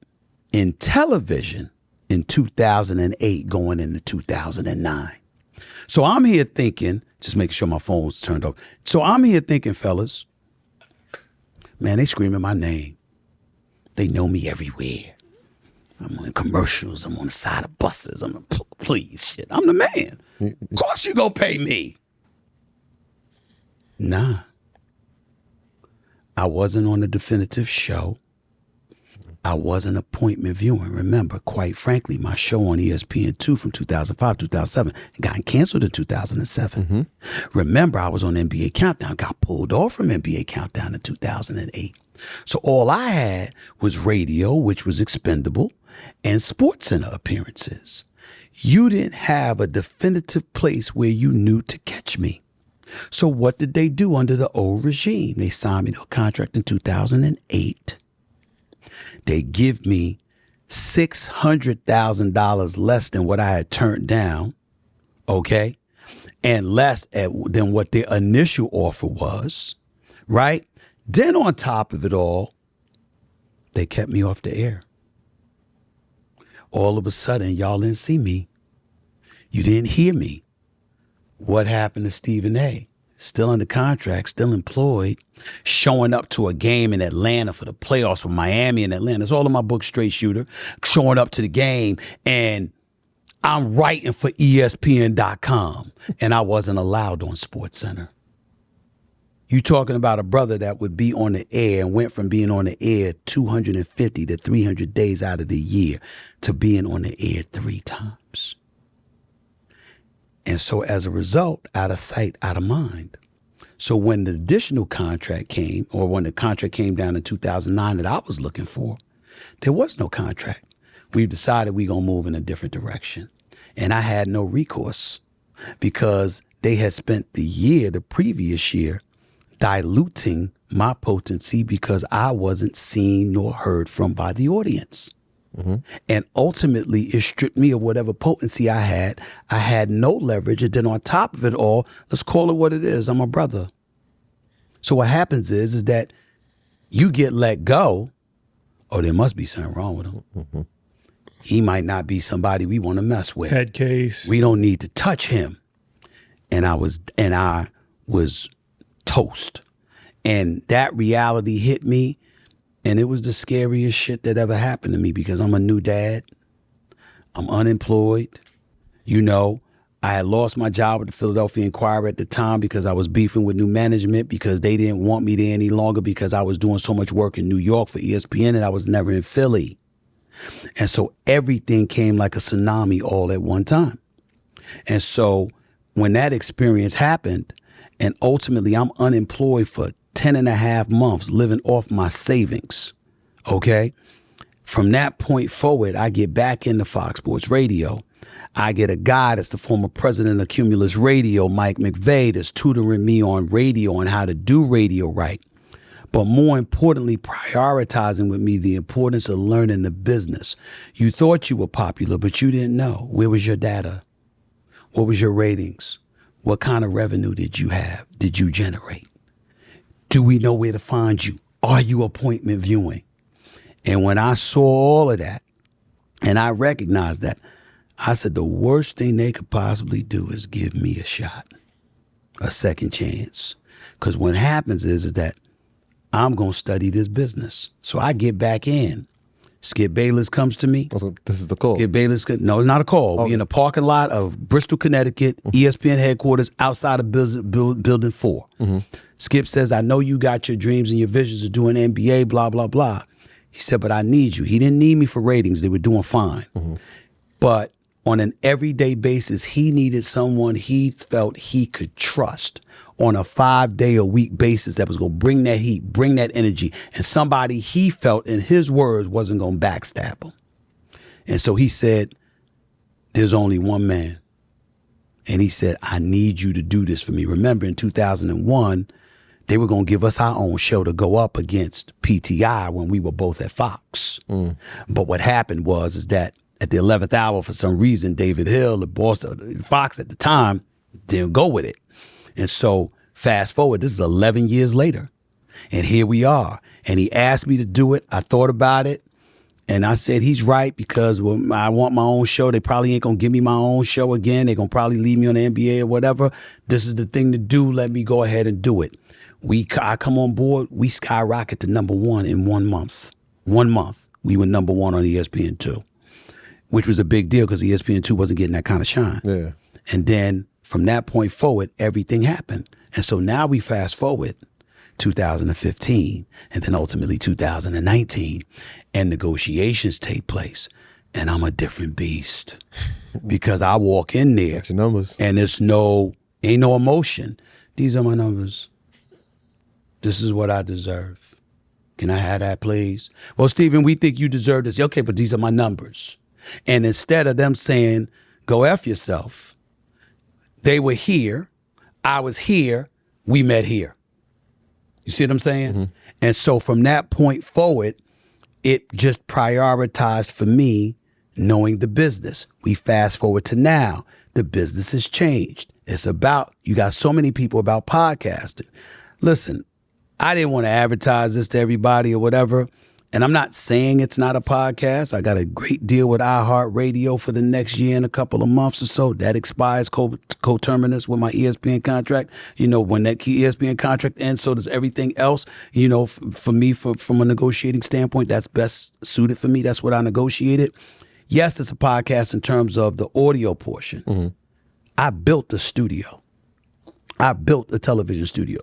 in television in 2008 going into 2009. So I'm here thinking, just making sure my phone's turned off. So I'm here thinking, fellas, man, they screaming my name. They know me everywhere. I'm on commercials. I'm on the side of buses. Please, shit. I'm the man. Of course you gonna pay me. Nah. I wasn't on the definitive show. I wasn't appointment viewing. Remember, quite frankly, my show on ESPN2 from 2005, 2007 got canceled in 2007. Remember, I was on NBA Countdown, got pulled off from NBA Countdown in 2008. So all I had was radio, which was expendable, and SportsCenter appearances. You didn't have a definitive place where you knew to catch me. So what did they do under the old regime? They signed me to a contract in 2008. They give me $600,000 less than what I had turned down, okay? And less than what their initial offer was, right? Then on top of it all, they kept me off the air. All of a sudden, y'all didn't see me. You didn't hear me. What happened to Stephen A? still under contract, still employed, showing up to a game in Atlanta for the playoffs with Miami and Atlanta. It's all in my book, Straight Shooter. Showing up to the game, and I'm writing for ESPN.com, and I wasn't allowed on SportsCenter. You talking about a brother that would be on the air and went from being on the air 250 to 300 days out of the year to being on the air 3 times. And so as a result, out of sight, out of mind. So when the additional contract came, or when the contract came down in 2009 that I was looking for, there was no contract. We've decided we're going to move in a different direction. And I had no recourse because they had spent the previous year, diluting my potency because I wasn't seen nor heard from by the audience. Mm-hmm. And ultimately, it stripped me of whatever potency I had. I had no leverage. And then on top of it all, let's call it what it is. I'm a brother. So what happens is that you get let go. Oh, there must be something wrong with him. Mm-hmm. He might not be somebody we want to mess with. Head case. We don't need to touch him. And I was toast. And that reality hit me, and it was the scariest shit that ever happened to me because I'm a new dad. I'm unemployed. You know, I had lost my job at the Philadelphia Inquirer at the time because I was beefing with new management because they didn't want me there any longer because I was doing so much work in New York for ESPN and I was never in Philly. And so everything came like a tsunami all at one time. And so when that experience happened, and ultimately I'm unemployed for 10 and a half months living off my savings, okay? From that point forward, I get back into Fox Sports Radio. I get a guy that's the former president of Cumulus Radio, Mike McVeigh, that's tutoring me on radio and how to do radio right. But more importantly, prioritizing with me the importance of learning the business. You thought you were popular, but you didn't know. Where was your data? What was your ratings? What kind of revenue did you have? Did you generate? Do we know where to find you? Are you appointment viewing? And when I saw all of that, and I recognized that, I said the worst thing they could possibly do is give me a shot, a second chance. Because what happens is that I'm going to study this business. So I get back in. Skip Bayless comes to me. Also, this is the call. Skip Bayless, no, it's not a call. Okay. We're in a parking lot of Bristol, Connecticut, ESPN headquarters outside of Building 4. Mm-hmm. Skip says, I know you got your dreams and your visions of doing NBA, blah, blah, blah. He said, but I need you. He didn't need me for ratings. They were doing fine. Mm-hmm. But on an everyday basis, he needed someone he felt he could trust on a 5-day-a-week basis that was going to bring that heat, bring that energy, and somebody he felt, in his words, wasn't going to backstab him. And so he said, there's only one man. And he said, I need you to do this for me. Remember, in 2001, they were going to give us our own show to go up against PTI when we were both at Fox. Mm. But what happened is that at the 11th hour, for some reason, David Hill, the boss of Fox at the time, didn't go with it. And so fast forward, this is 11 years later. And here we are. And he asked me to do it. I thought about it. And I said, he's right, because when I want my own show, they probably ain't going to give me my own show again. They're going to probably leave me on the NBA or whatever. This is the thing to do. Let me go ahead and do it. I come on board. We skyrocket to number 1 in 1 month. 1 month. We were number 1 on ESPN2, which was a big deal because ESPN2 wasn't getting that kind of shine. Yeah. And then from that point forward, everything happened. And so now we fast forward 2015 and then ultimately 2019, and negotiations take place. And I'm a different beast because I walk in there. That's your numbers. And there's ain't no emotion. These are my numbers. This is what I deserve. Can I have that, please? Well, Stephen, we think you deserve this. Okay, but these are my numbers. And instead of them saying, go F yourself, they were here, I was here, we met here. You see what I'm saying? Mm-hmm. And so from that point forward, it just prioritized for me knowing the business. We fast forward to now. The business has changed. It's about, you got so many people about podcasting. Listen, I didn't want to advertise this to everybody or whatever. And I'm not saying it's not a podcast. I got a great deal with iHeartRadio for the next year and a couple of months or so. That expires coterminous with my ESPN contract. You know, when that ESPN contract ends, so does everything else. You know, for me, from a negotiating standpoint, that's best suited for me. That's what I negotiated. Yes, it's a podcast in terms of the audio portion. Mm-hmm. I built a studio. I built a television studio.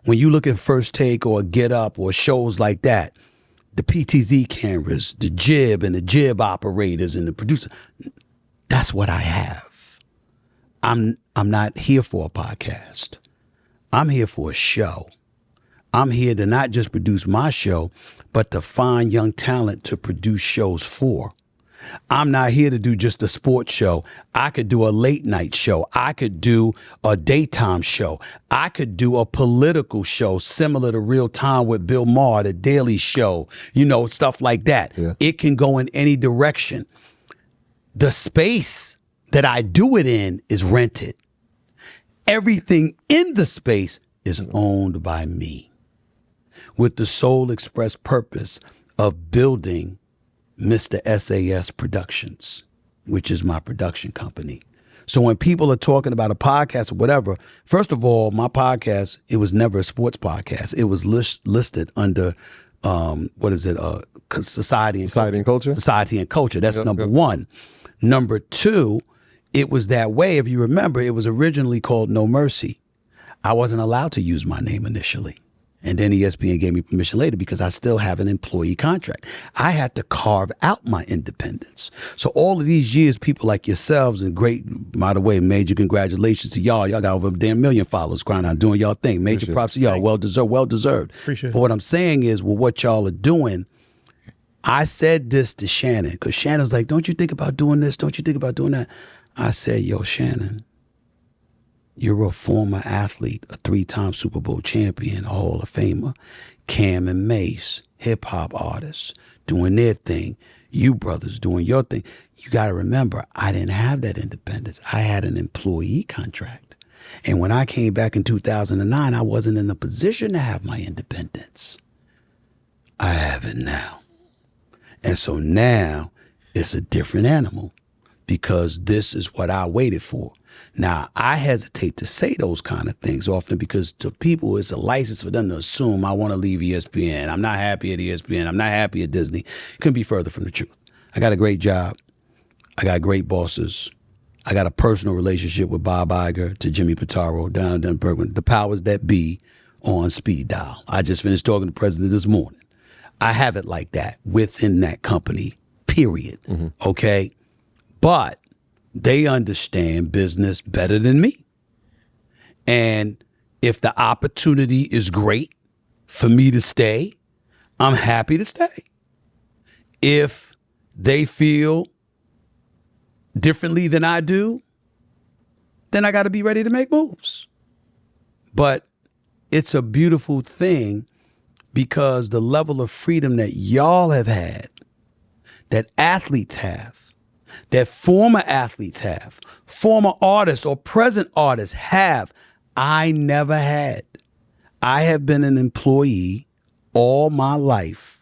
When you look at First Take or Get Up or shows like that, the PTZ cameras, the jib and the jib operators and the producer, that's what I have. I'm not here for a podcast. I'm here for a show. I'm here to not just produce my show, but to find young talent to produce shows for. I'm not here to do just a sports show. I could do a late night show. I could do a daytime show. I could do a political show similar to Real Time with Bill Maher, the Daily Show, you know, stuff like that. Yeah. It can go in any direction. The space that I do it in is rented. Everything in the space is owned by me with the sole express purpose of building Mr. SAS Productions, which is my production company. So when people are talking about a podcast or whatever, first of all, my podcast, it was never a sports podcast. It was listed under, Society and Culture? Society and Culture. That's number one. Number two, it was that way. If you remember, it was originally called No Mercy. I wasn't allowed to use my name initially. And then ESPN gave me permission later because I still have an employee contract. I had to carve out my independence. So all of these years, people like yourselves and great, by the way, major congratulations to y'all. Y'all got over a damn million followers crying out, doing y'all thing. Major props to y'all. Well deserved. Appreciate it. But what I'm saying is, well, what y'all are doing, I said this to Shannon because Shannon's like, don't you think about doing this? Don't you think about doing that? I said, yo, Shannon, you're a former athlete, a 3-time Super Bowl champion, a Hall of Famer. Cam and Mace, hip-hop artists, doing their thing. You brothers doing your thing. You got to remember, I didn't have that independence. I had an employee contract. And when I came back in 2009, I wasn't in a position to have my independence. I have it now. And so now it's a different animal because this is what I waited for. Now, I hesitate to say those kind of things often because to people, it's a license for them to assume I want to leave ESPN. I'm not happy at ESPN. I'm not happy at Disney. It couldn't be further from the truth. I got a great job. I got great bosses. I got a personal relationship with Bob Iger to Jimmy Pitaro, down in Bergman, the powers that be on speed dial. I just finished talking to the president this morning. I have it like that within that company, period. Mm-hmm. Okay? But they understand business better than me. And if the opportunity is great for me to stay, I'm happy to stay. If they feel differently than I do, then I got to be ready to make moves. But it's a beautiful thing because the level of freedom that y'all have had, that athletes have, that former athletes have, former artists or present artists have, I never had. I have been an employee all my life,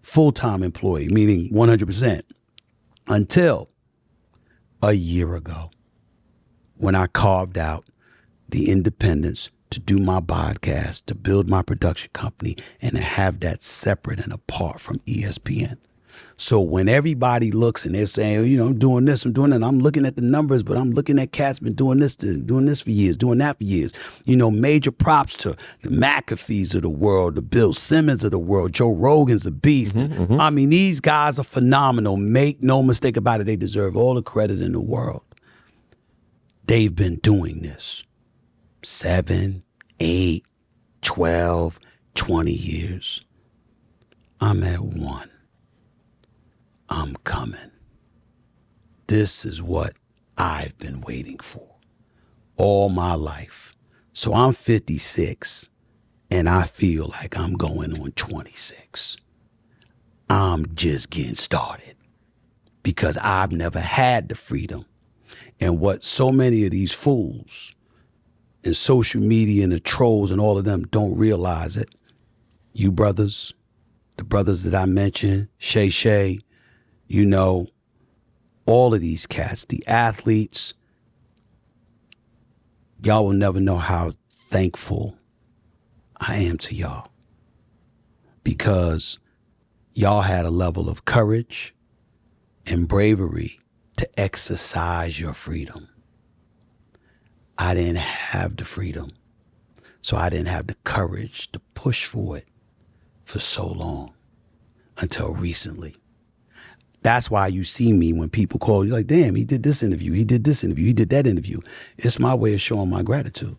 full-time employee, meaning 100%, until a year ago when I carved out the independence to do my podcast, to build my production company, and to have that separate and apart from ESPN. So when everybody looks and they're saying, you know, I'm doing this, I'm doing that, I'm looking at the numbers, but I'm looking at cats been doing this for years, doing that for years. You know, major props to the McAfees of the world, the Bill Simmons of the world, Joe Rogan's a beast. Mm-hmm, mm-hmm. I mean, these guys are phenomenal. Make no mistake about it. They deserve all the credit in the world. They've been doing this 7, 8, 12, 20 years. I'm at 1. I'm coming. This is what I've been waiting for all my life. So I'm 56 and I feel like I'm going on 26. I'm just getting started because I've never had the freedom. And what so many of these fools in social media and the trolls and all of them don't realize it, you brothers, the brothers that I mentioned, Shay, you know, all of these cats, the athletes, y'all will never know how thankful I am to y'all, because y'all had a level of courage and bravery to exercise your freedom. I didn't have the freedom, so I didn't have the courage to push for it for so long until recently. That's why you see me when people call you like, damn, he did this interview, he did this interview, he did that interview. It's my way of showing my gratitude,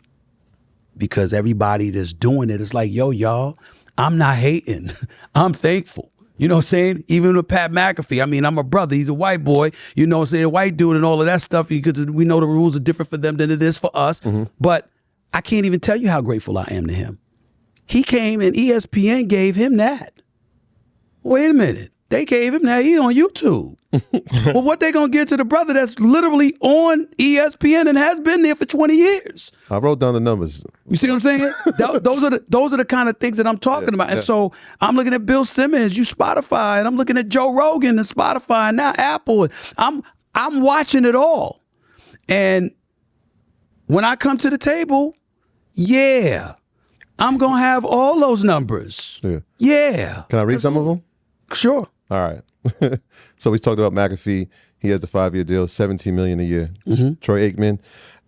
because everybody that's doing it is like, yo, y'all, I'm not hating. I'm thankful. You know what I'm saying? Even with Pat McAfee, I mean, I'm a brother. He's a white boy, you know what I'm saying? White dude and all of that stuff, because we know the rules are different for them than it is for us. Mm-hmm. But I can't even tell you how grateful I am to him. He came and ESPN gave him that. Wait a minute. They gave him that. He's on YouTube. Well, what they going to get to the brother that's literally on ESPN and has been there for 20 years? I wrote down the numbers. You see what I'm saying? Those are the kind of things that I'm talking about. And so I'm looking at Bill Simmons, you Spotify, and I'm looking at Joe Rogan and Spotify, and now Apple. I'm watching it all. And when I come to the table, I'm going to have all those numbers. Yeah. Can I read some of them? Sure. All right. So we talked about McAfee. He has the 5-year deal, $17 million a year. Mm-hmm. Troy Aikman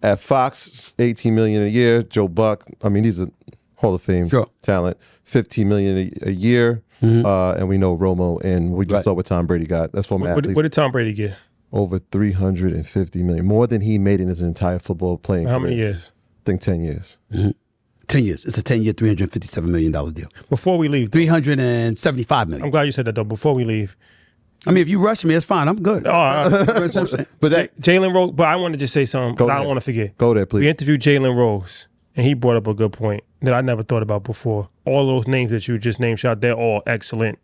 at Fox, $18 million a year. Joe Buck, I mean, he's a Hall of Fame talent, $15 million a year. Mm-hmm. And we know Romo, and we just saw what Tom Brady got. That's from athletes. What did Tom Brady get? Over $350 million, more than he made in his entire football playing How career. many years? I think 10 years. Mm-hmm. 10 years. It's a 10-year, $357 million deal. Before we leave, $375 million. I'm glad you said that, though. Before we leave, I mean, if you rush me, it's fine. I'm good. But Jalen Rose. But I wanted to say something. I don't want to forget. Go there, please. We interviewed Jalen Rose, and he brought up a good point that I never thought about before. All those names that you just named, they're all excellent,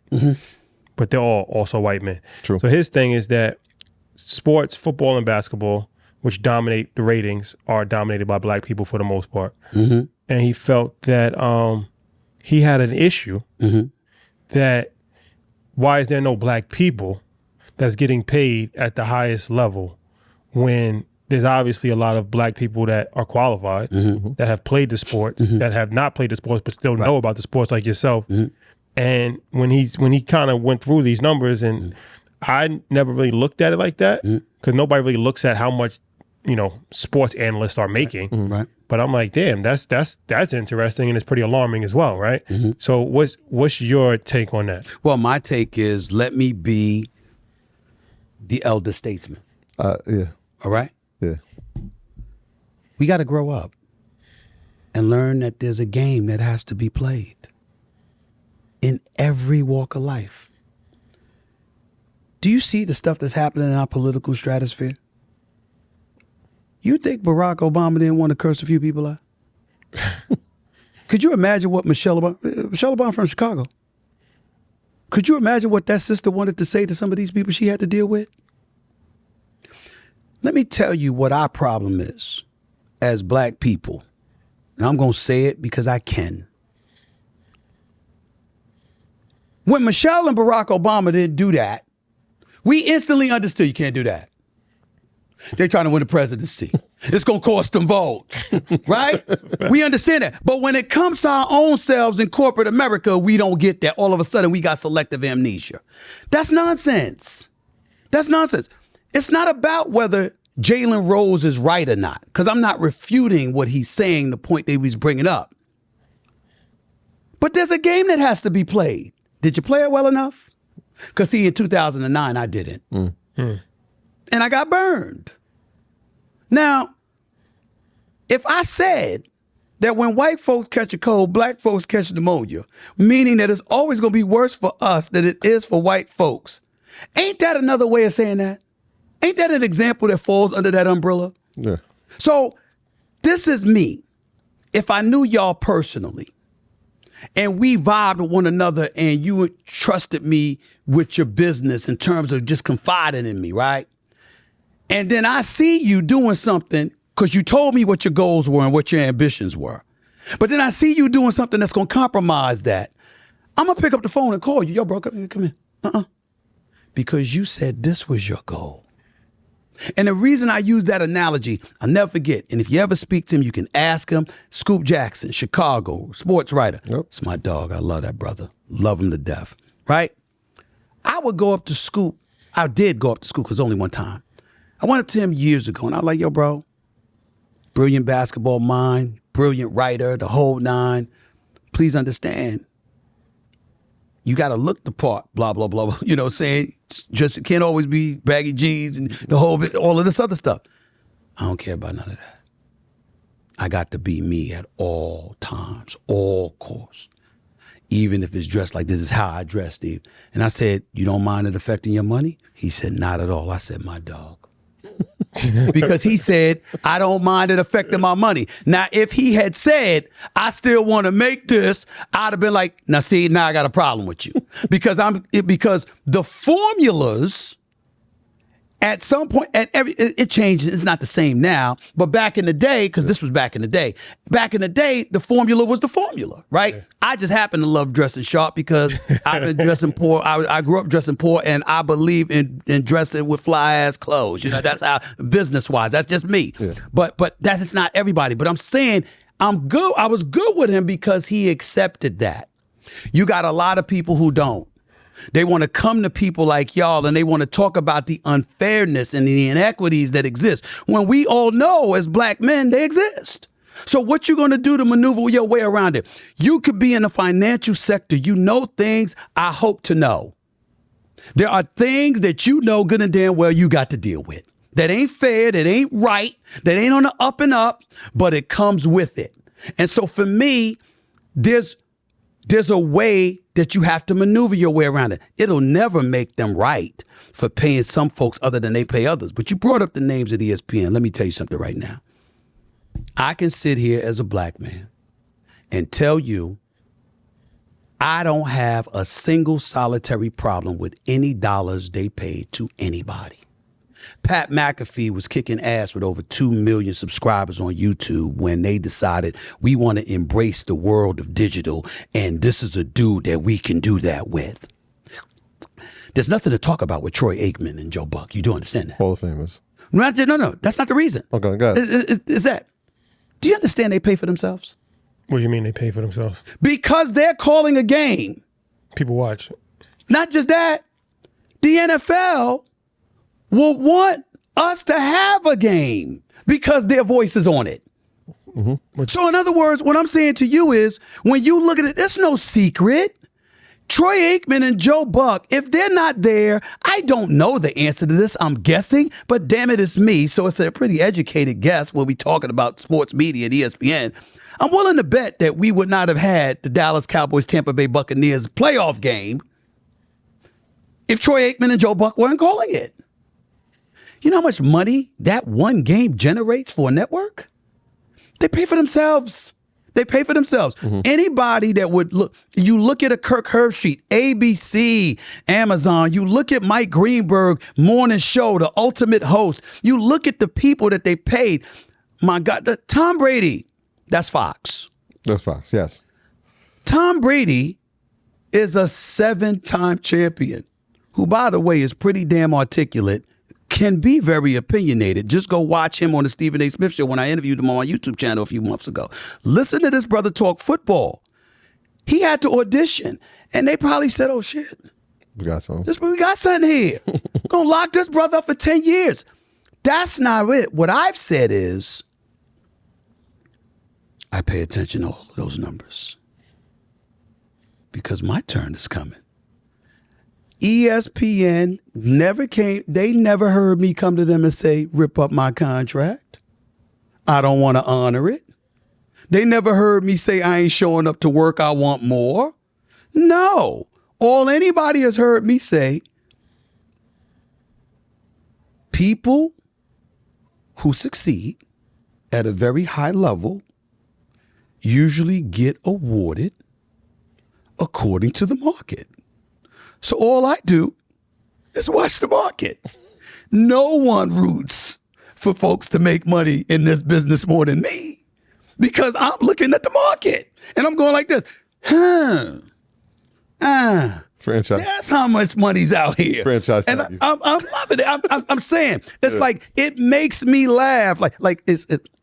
but they're all also white men. True. So his thing is that sports, football, and basketball, which dominate the ratings, are dominated by black people for the most part. Mm-hmm. And he felt that he had an issue that why is there no black people that's getting paid at the highest level when there's obviously a lot of black people that are qualified, that have played the sports, that have not played the sports but still know about the sports like yourself. And when he kind of went through these numbers, and I never really looked at it like that, because nobody really looks at how much, sports analysts are making. Right. But I'm like, damn, that's interesting, and it's pretty alarming as well, right? So what's your take on that? Well, my take is, let me be the elder statesman. Yeah. All right? Yeah. We got to grow up and learn that there's a game that has to be played in every walk of life. Do you see the stuff that's happening in our political stratosphere? You think Barack Obama didn't want to curse a few people out? Could you imagine what Michelle Obama from Chicago? Could you imagine what that sister wanted to say to some of these people she had to deal with? Let me tell you what our problem is as black people. And I'm going to say it because I can. When Michelle and Barack Obama didn't do that, we instantly understood you can't do that. They're trying to win the presidency. It's going to cost them votes, right? We understand that. But when it comes to our own selves in corporate America, we don't get that. All of a sudden, we got selective amnesia. That's nonsense. That's nonsense. It's not about whether Jalen Rose is right or not, because I'm not refuting what he's saying, the point that he's bringing up. But there's a game that has to be played. Did you play it well enough? Because see, in 2009, I didn't. And I got burned. Now, if I said that when white folks catch a cold, black folks catch pneumonia, meaning that it's always going to be worse for us than it is for white folks, ain't that another way of saying that? Ain't that an example that falls under that umbrella? Yeah. So this is me. If I knew y'all personally, and we vibed with one another, and you trusted me with your business in terms of just confiding in me, right? And then I see you doing something because you told me what your goals were and what your ambitions were. But then I see you doing something that's going to compromise that. I'm going to pick up the phone and call you. Yo, bro, come here. Because you said this was your goal. And the reason I use that analogy, I'll never forget. And if you ever speak to him, you can ask him. Scoop Jackson, Chicago, sports writer. Yep. It's my dog. I love that brother. Love him to death. Right? I would go up to Scoop. I did go up to Scoop because only one time. I went up to him years ago and I was like, yo, bro, brilliant basketball mind, brilliant writer, the whole nine. Please understand, you got to look the part, blah, blah, blah. You know what I'm saying? Just it can't always be baggy jeans and the whole bit, all of this other stuff. I don't care about none of that. I got to be me at all times, all costs. Even if it's dressed like this is how I dress, Steve. And I said, you don't mind it affecting your money? He said, not at all. I said, my dog. Because he said, I don't mind it affecting my money. Now, if he had said, I still want to make this, I'd have been like, now see, now I got a problem with you. Because the formulas at some point, it changes. It's not the same now, but back in the day, because this was back in the day, the formula was the formula, right? Yeah. I just happen to love dressing sharp because I've been dressing poor. I grew up dressing poor, and I believe in dressing with fly ass clothes. You know, that's how business wise. That's just me. Yeah. But that's just not everybody. But I'm saying I'm good. I was good with him because he accepted that. You got a lot of people who don't. They want to come to people like y'all and they want to talk about the unfairness and the inequities that exist when we all know as black men they exist. So what you going to do to maneuver your way around it? You could be in the financial sector. You know things I hope to know. There are things that you know good and damn well you got to deal with. That ain't fair, that ain't right, that ain't on the up and up, but it comes with it. And so for me, there's a way that you have to maneuver your way around it. It'll never make them right for paying some folks other than they pay others. But you brought up the names of the ESPN. Let me tell you something right now. I can sit here as a black man and tell you I don't have a single solitary problem with any dollars they paid to anybody. Pat McAfee was kicking ass with over 2 million subscribers on YouTube when they decided we want to embrace the world of digital, and this is a dude that we can do that with. There's nothing to talk about with Troy Aikman and Joe Buck. You do understand that? Hall of Famers. No, that's not the reason. Okay, got it. Is that? Do you understand they pay for themselves? What do you mean they pay for themselves? Because they're calling a game. People watch. Not just that. The NFL will want us to have a game because their voice is on it. Mm-hmm. So in other words, what I'm saying to you is when you look at it, there's no secret. Troy Aikman and Joe Buck, if they're not there, I don't know the answer to this. I'm guessing, but damn it, it's me. So it's a pretty educated guess when we talking about sports media at ESPN. I'm willing to bet that we would not have had the Dallas Cowboys Tampa Bay Buccaneers playoff game if Troy Aikman and Joe Buck weren't calling it. You know how much money that one game generates for a network? They pay for themselves. They pay for themselves. Mm-hmm. Anybody that would look, you look at a Kirk Herbstreit, ABC, Amazon, you look at Mike Greenberg, Morning Show, the ultimate host, you look at the people that they paid. My God, Tom Brady, that's Fox. That's Fox, yes. Tom Brady is a 7-time champion who, by the way, is pretty damn articulate, can be very opinionated. Just go watch him on the Stephen A. Smith Show when I interviewed him on my YouTube channel a few months ago. Listen to this brother talk football. He had to audition, and they probably said, oh, shit. We got something. We got something here. Gonna lock this brother up for 10 years. That's not it. What I've said is I pay attention to all of those numbers because my turn is coming. ESPN they never heard me come to them and say, rip up my contract. I don't want to honor it. They never heard me say, I ain't showing up to work. I want more. No. All anybody has heard me say, people who succeed at a very high level usually get awarded according to the market. So all I do is watch the market. No one roots for folks to make money in this business more than me because I'm looking at the market and I'm going like this. Franchise. That's how much money's out here. Franchise. And I'm loving it. I'm saying it's like it makes me laugh. Like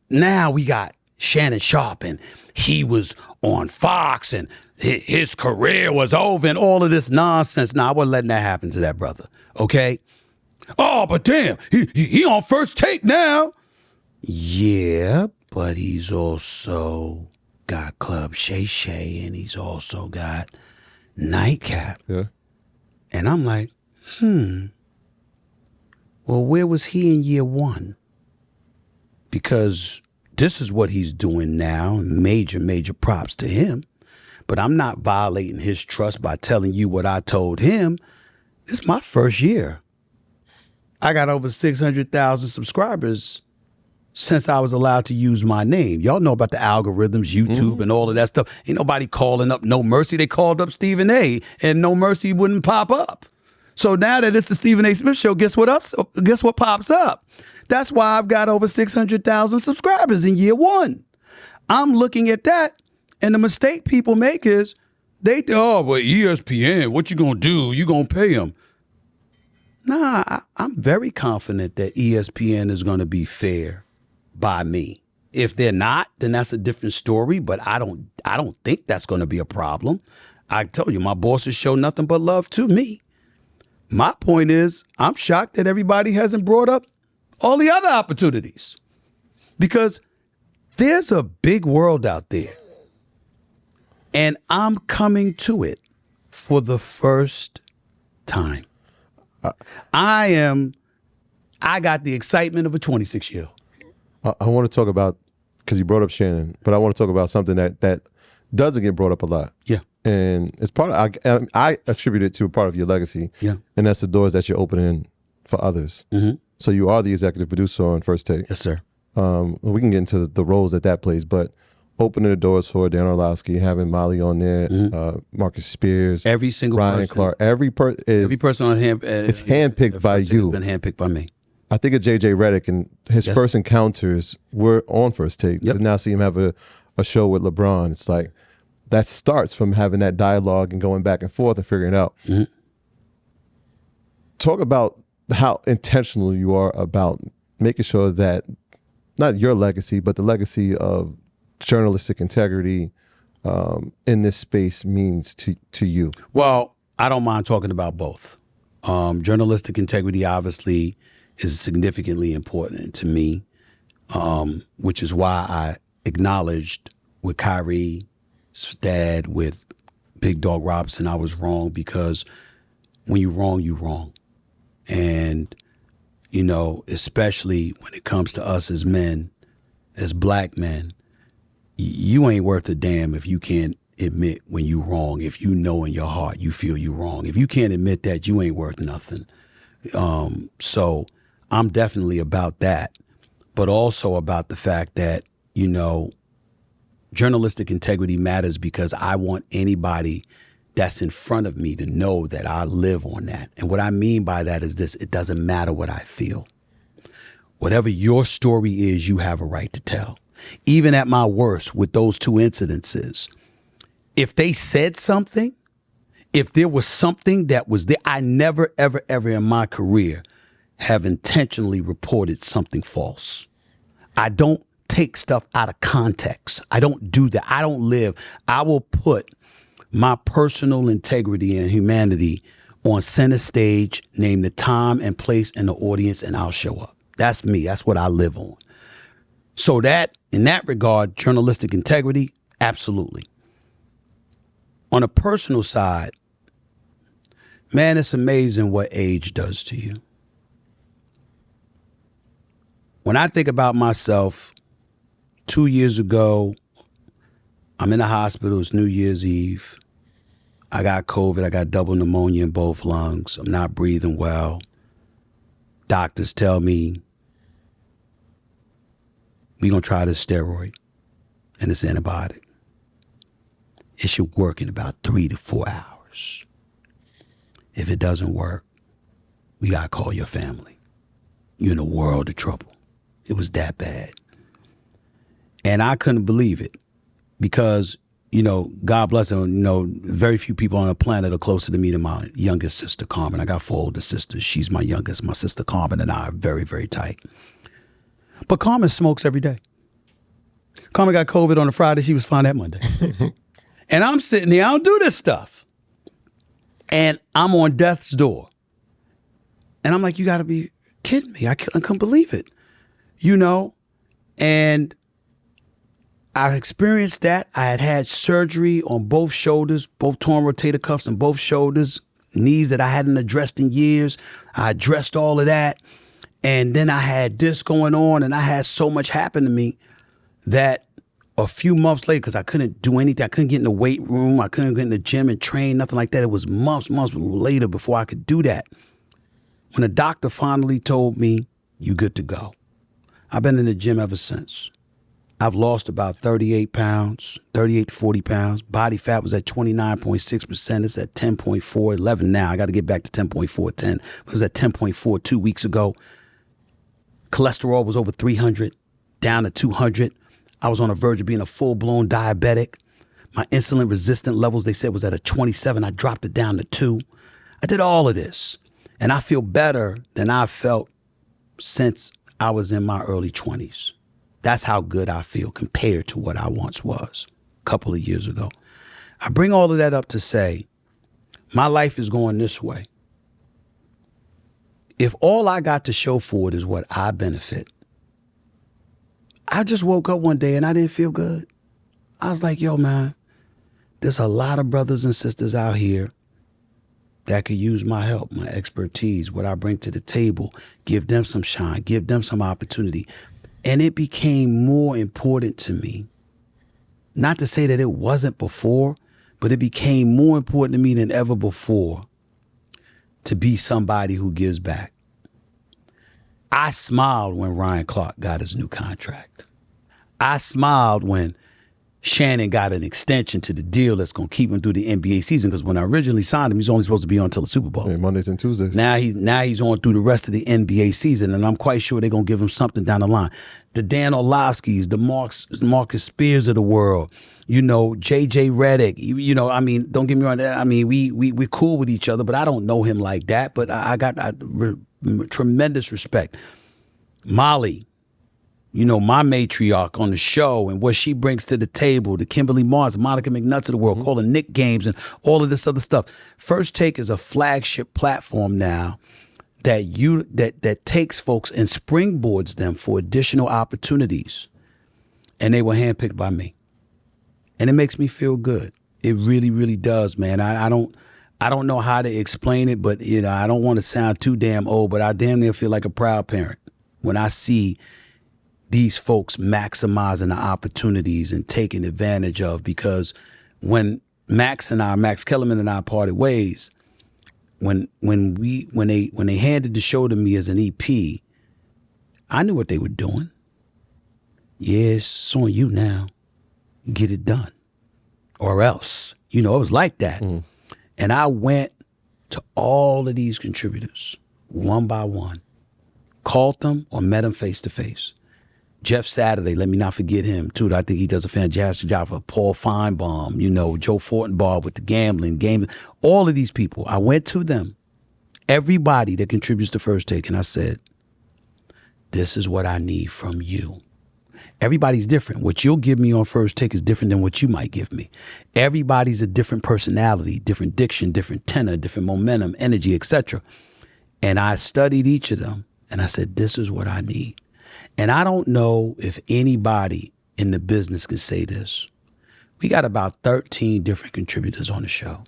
now we got Shannon Sharp, and he was on Fox, and his career was over, and all of this nonsense. Now I wasn't letting that happen to that brother. Okay. Oh, but damn, he on First Take now. Yeah, but he's also got Club Shay Shay, and he's also got Nightcap. Yeah. And I'm like, well, where was he in year one? Because this is what he's doing now. Major props to him. But I'm not violating his trust by telling you what I told him. It's my first year. I got over 600,000 subscribers since I was allowed to use my name. Y'all know about the algorithms, YouTube, and all of that stuff. Ain't nobody calling up No Mercy. They called up Stephen A, and No Mercy wouldn't pop up. So now that it's the Stephen A. Smith Show, guess what pops up? That's why I've got over 600,000 subscribers in year one. I'm looking at that, and the mistake people make is they think, oh, well, ESPN, what you gonna do? You gonna pay them? Nah, I'm very confident that ESPN is gonna be fair by me. If they're not, then that's a different story, but I don't think that's going to be a problem. I told you, my bosses show nothing but love to me. My point is, I'm shocked that everybody hasn't brought up all the other opportunities, because there's a big world out there, and I'm coming to it for the first time. I got the excitement of a 26-year-old. I want to talk about, because you brought up Shannon, but I want to talk about something that doesn't get brought up a lot. Yeah. And it's part of, I attribute it to a part of your legacy. Yeah. And that's the doors that you're opening for others. Mm-hmm. So you are the executive producer on First Take. Yes, sir. We can get into the roles that plays, but opening the doors for Dan Orlowski, having Molly on there, Marcus Spears, every single Ryan person. Clark, every person on hand, it's handpicked by you. It's been handpicked by me. I think of JJ Redick, and his first encounters were on First Take. Yep. To now see him have a show with LeBron, it's like that starts from having that dialogue and going back and forth and figuring it out. Mm-hmm. Talk about how intentional you are about making sure that not your legacy, but the legacy of journalistic integrity in this space means to you. Well, I don't mind talking about both. Journalistic integrity obviously is significantly important to me, which is why I acknowledged with Kyrie's dad, with Big Dog Robinson, I was wrong, because when you're wrong, you're wrong. And, you know, especially when it comes to us as men, as black men, you ain't worth a damn if you can't admit when you're wrong. If you know in your heart you feel you're wrong. If you can't admit that, you ain't worth nothing. So I'm definitely about that, but also about the fact that, you know, journalistic integrity matters, because I want anybody that's in front of me to know that I live on that. And what I mean by that is this: it doesn't matter what I feel. Whatever your story is, you have a right to tell. Even at my worst with those two incidences, if they said something, if there was something that was there, I never, ever, ever in my career have intentionally reported something false. I don't take stuff out of context. I don't do that. I don't live. I will put my personal integrity and humanity on center stage, name the time and place and the audience, and I'll show up. That's me. That's what I live on. So that, in that regard, journalistic integrity, absolutely. On a personal side, man, it's amazing what age does to you. When I think about myself, 2 years ago, I'm in the hospital. It's New Year's Eve. I got COVID. I got double pneumonia in both lungs. I'm not breathing well. Doctors tell me, we're going to try this steroid and this antibiotic. It should work in about 3 to 4 hours. If it doesn't work, we got to call your family. You're in a world of trouble. It was that bad. And I couldn't believe it, because God bless him, very few people on the planet are closer to me than my youngest sister, Carmen. I got 4 older sisters. She's my youngest. My sister, Carmen, and I are very, very tight. But Carmen smokes every day. Carmen got COVID on a Friday. She was fine that Monday. And I'm sitting there. I don't do this stuff. And I'm on death's door. And I'm like, you got to be kidding me. I couldn't believe it. And I experienced that. I had surgery on both shoulders, both torn rotator cuffs on both shoulders, knees that I hadn't addressed in years. I addressed all of that. And then I had this going on, and I had so much happen to me that a few months later, because I couldn't do anything, I couldn't get in the weight room, I couldn't get in the gym and train, nothing like that. It was months later before I could do that. When the doctor finally told me, you good to go. I've been in the gym ever since. I've lost about 38 to 40 pounds. Body fat was at 29.6%. It's at 10.4, 11 now. I got to get back to 10.4, 10. It was at 10.4 2 weeks ago. Cholesterol was over 300, down to 200. I was on the verge of being a full-blown diabetic. My insulin resistant levels, they said, was at a 27. I dropped it down to 2. I did all of this. And I feel better than I've felt since I was in my early 20s. That's how good I feel compared to what I once was a couple of years ago. I bring all of that up to say, my life is going this way. If all I got to show for it is what I benefit, I just woke up one day and I didn't feel good. I was like, yo, man, there's a lot of brothers and sisters out here that could use my help, my expertise, what I bring to the table, give them some shine, give them some opportunity. And it became more important to me, not to say that it wasn't before, but it became more important to me than ever before to be somebody who gives back. I smiled when Ryan Clark got his new contract. I smiled when Shannon got an extension to the deal that's going to keep him through the NBA season, because when I originally signed him, he's only supposed to be on until the Super Bowl. Yeah, Mondays and Tuesdays. Now he's on through the rest of the NBA season, and I'm quite sure they're going to give him something down the line. The Dan Orlovskis, the Marcus Spears of the world, JJ Redick, don't get me wrong. We're cool with each other, but I don't know him like that. But I got tremendous respect. Molly, my matriarch on the show and what she brings to the table, the Kimberly Mars, Monica McNutts of the world, calling Nick games and all of this other stuff. First Take is a flagship platform now that takes folks and springboards them for additional opportunities. And they were handpicked by me. And it makes me feel good. It really, really does, man. I don't know how to explain it, but I don't want to sound too damn old, but I damn near feel like a proud parent when I see these folks maximizing the opportunities and taking advantage of, because when Max Kellerman and I parted ways, when they handed the show to me as an EP, I knew what they were doing. Yes, it's on you now. Get it done. Or else. It was like that. And I went to all of these contributors, one by one, called them or met them face to face. Jeff Saturday, let me not forget him, too. I think he does a fantastic job for Paul Feinbaum, Joe Fortenbaugh with the gambling, all of these people. I went to them, everybody that contributes to First Take, and I said, this is what I need from you. Everybody's different. What you'll give me on First Take is different than what you might give me. Everybody's a different personality, different diction, different tenor, different momentum, energy, etc. And I studied each of them, and I said, this is what I need. And I don't know if anybody in the business can say this. We got about 13 different contributors on the show.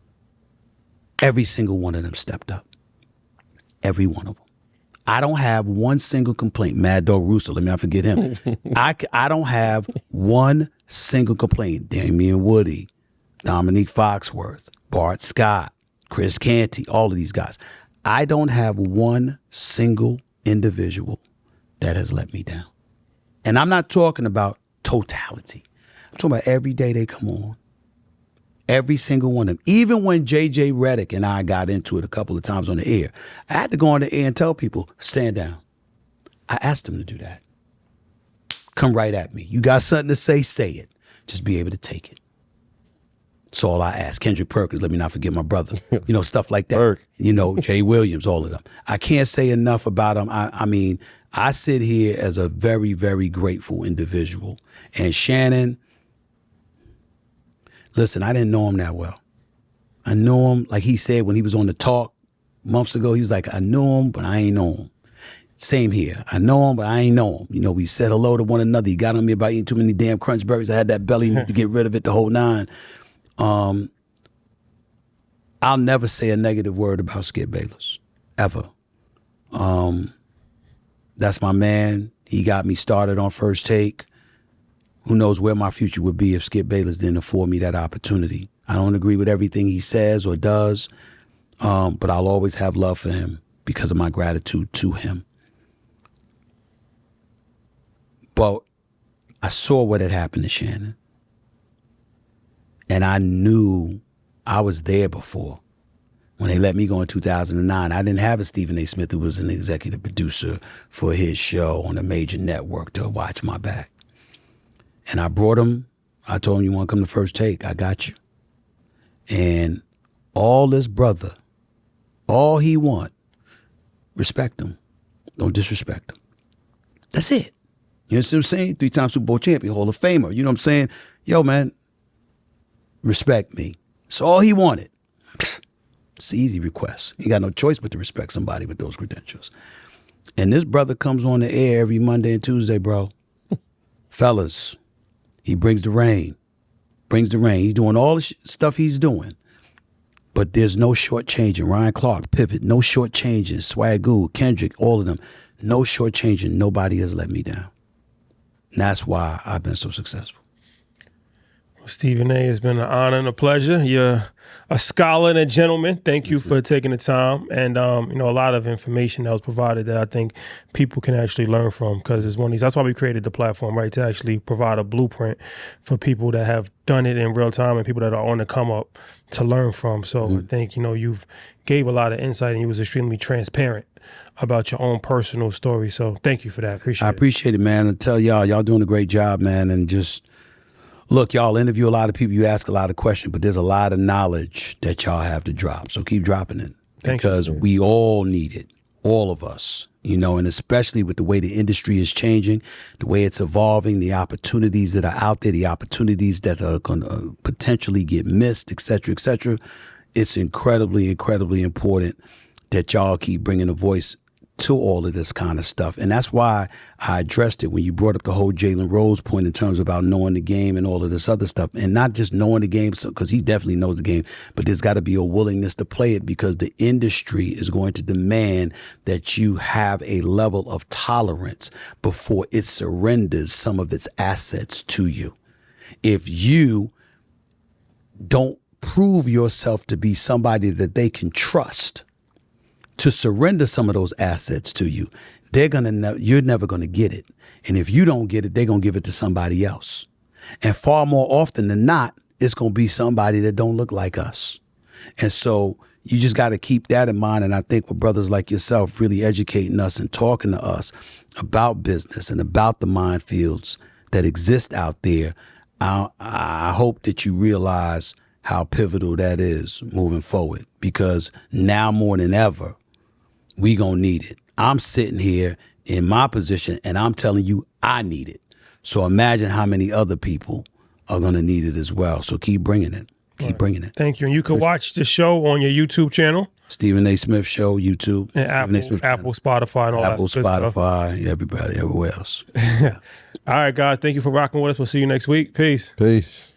Every single one of them stepped up. Every one of them. I don't have one single complaint. Mad Dog Russo, let me not forget him. I don't have one single complaint. Damian Woody, Dominique Foxworth, Bart Scott, Chris Canty, all of these guys. I don't have one single individual that has let me down. And I'm not talking about totality. I'm talking about every day they come on. Every single one of them. Even when JJ Redick and I got into it a couple of times on the air, I had to go on the air and tell people, stand down. I asked them to do that. Come right at me. You got something to say it. Just be able to take it. That's all I ask. Kendrick Perkins, let me not forget my brother. Stuff like that. Perk. Jay Williams, all of them. I can't say enough about them. I mean, I sit here as a very, very grateful individual. And Shannon, listen, I didn't know him that well. I knew him, like he said when he was on the talk months ago, he was like, I knew him, but I ain't know him. Same here. I know him, but I ain't know him. We said hello to one another. He got on me about eating too many damn Crunch Berries. I had that belly, need to get rid of it, the whole nine. I'll never say a negative word about Skip Bayless, ever. That's my man. He got me started on First Take. Who knows where my future would be if Skip Bayless didn't afford me that opportunity. I don't agree with everything he says or does, but I'll always have love for him because of my gratitude to him. But I saw what had happened to Shannon. And I knew I was there before. When they let me go in 2009, I didn't have a Stephen A. Smith who was an executive producer for his show on a major network to watch my back. And I brought him. I told him, you want to come to First Take? I got you. And all this brother, all he want, respect him. Don't disrespect him. That's it. You know what I'm saying? 3-time Super Bowl champion, Hall of Famer. You know what I'm saying? Yo, man, respect me. That's all he wanted. It's an easy request. You got no choice but to respect somebody with those credentials. And this brother comes on the air every Monday and Tuesday, bro. Fellas, he brings the rain. He's doing all the stuff he's doing. But there's no shortchanging. Ryan Clark, Pivot, no shortchanging. Swagoo, Kendrick, all of them. No shortchanging. Nobody has let me down. And that's why I've been so successful. Well, Stephen A., it's been an honor and a pleasure. You're a scholar and a gentleman. Thank you for taking the time. And, a lot of information that was provided that I think people can actually learn from, because it's one of these, that's why we created the platform, right? To actually provide a blueprint for people that have done it in real time and people that are on the come up to learn from. So I think, you've gave a lot of insight and you was extremely transparent about your own personal story. So thank you for that. I appreciate it, man. I tell y'all doing a great job, man. And just look, y'all interview a lot of people, you ask a lot of questions, but there's a lot of knowledge that y'all have to drop. So keep dropping it because we all need it, all of us, and especially with the way the industry is changing, the way it's evolving, the opportunities that are out there, the opportunities that are going to potentially get missed, et cetera, et cetera. It's incredibly, incredibly important that y'all keep bringing a voice to all of this kind of stuff. And that's why I addressed it when you brought up the whole Jalen Rose point in terms about knowing the game and all of this other stuff. And not just knowing the game, because he definitely knows the game, but there's got to be a willingness to play it because the industry is going to demand that you have a level of tolerance before it surrenders some of its assets to you. If you don't prove yourself to be somebody that they can trust to surrender some of those assets to you, you're never going to get it. And if you don't get it, they're going to give it to somebody else. And far more often than not, it's going to be somebody that don't look like us. And so you just got to keep that in mind. And I think with brothers like yourself really educating us and talking to us about business and about the minefields that exist out there, I hope that you realize how pivotal that is moving forward, because now more than ever, we gonna need it. I'm sitting here in my position and I'm telling you I need it. So imagine how many other people are gonna need it as well. So keep bringing it. Keep bringing it. Thank you. And you can watch the show on your YouTube channel. Stephen A. Smith Show, YouTube. And Apple, Spotify, and all that. Apple, Spotify, everybody, everywhere else. All right, guys. Thank you for rocking with us. We'll see you next week. Peace. Peace.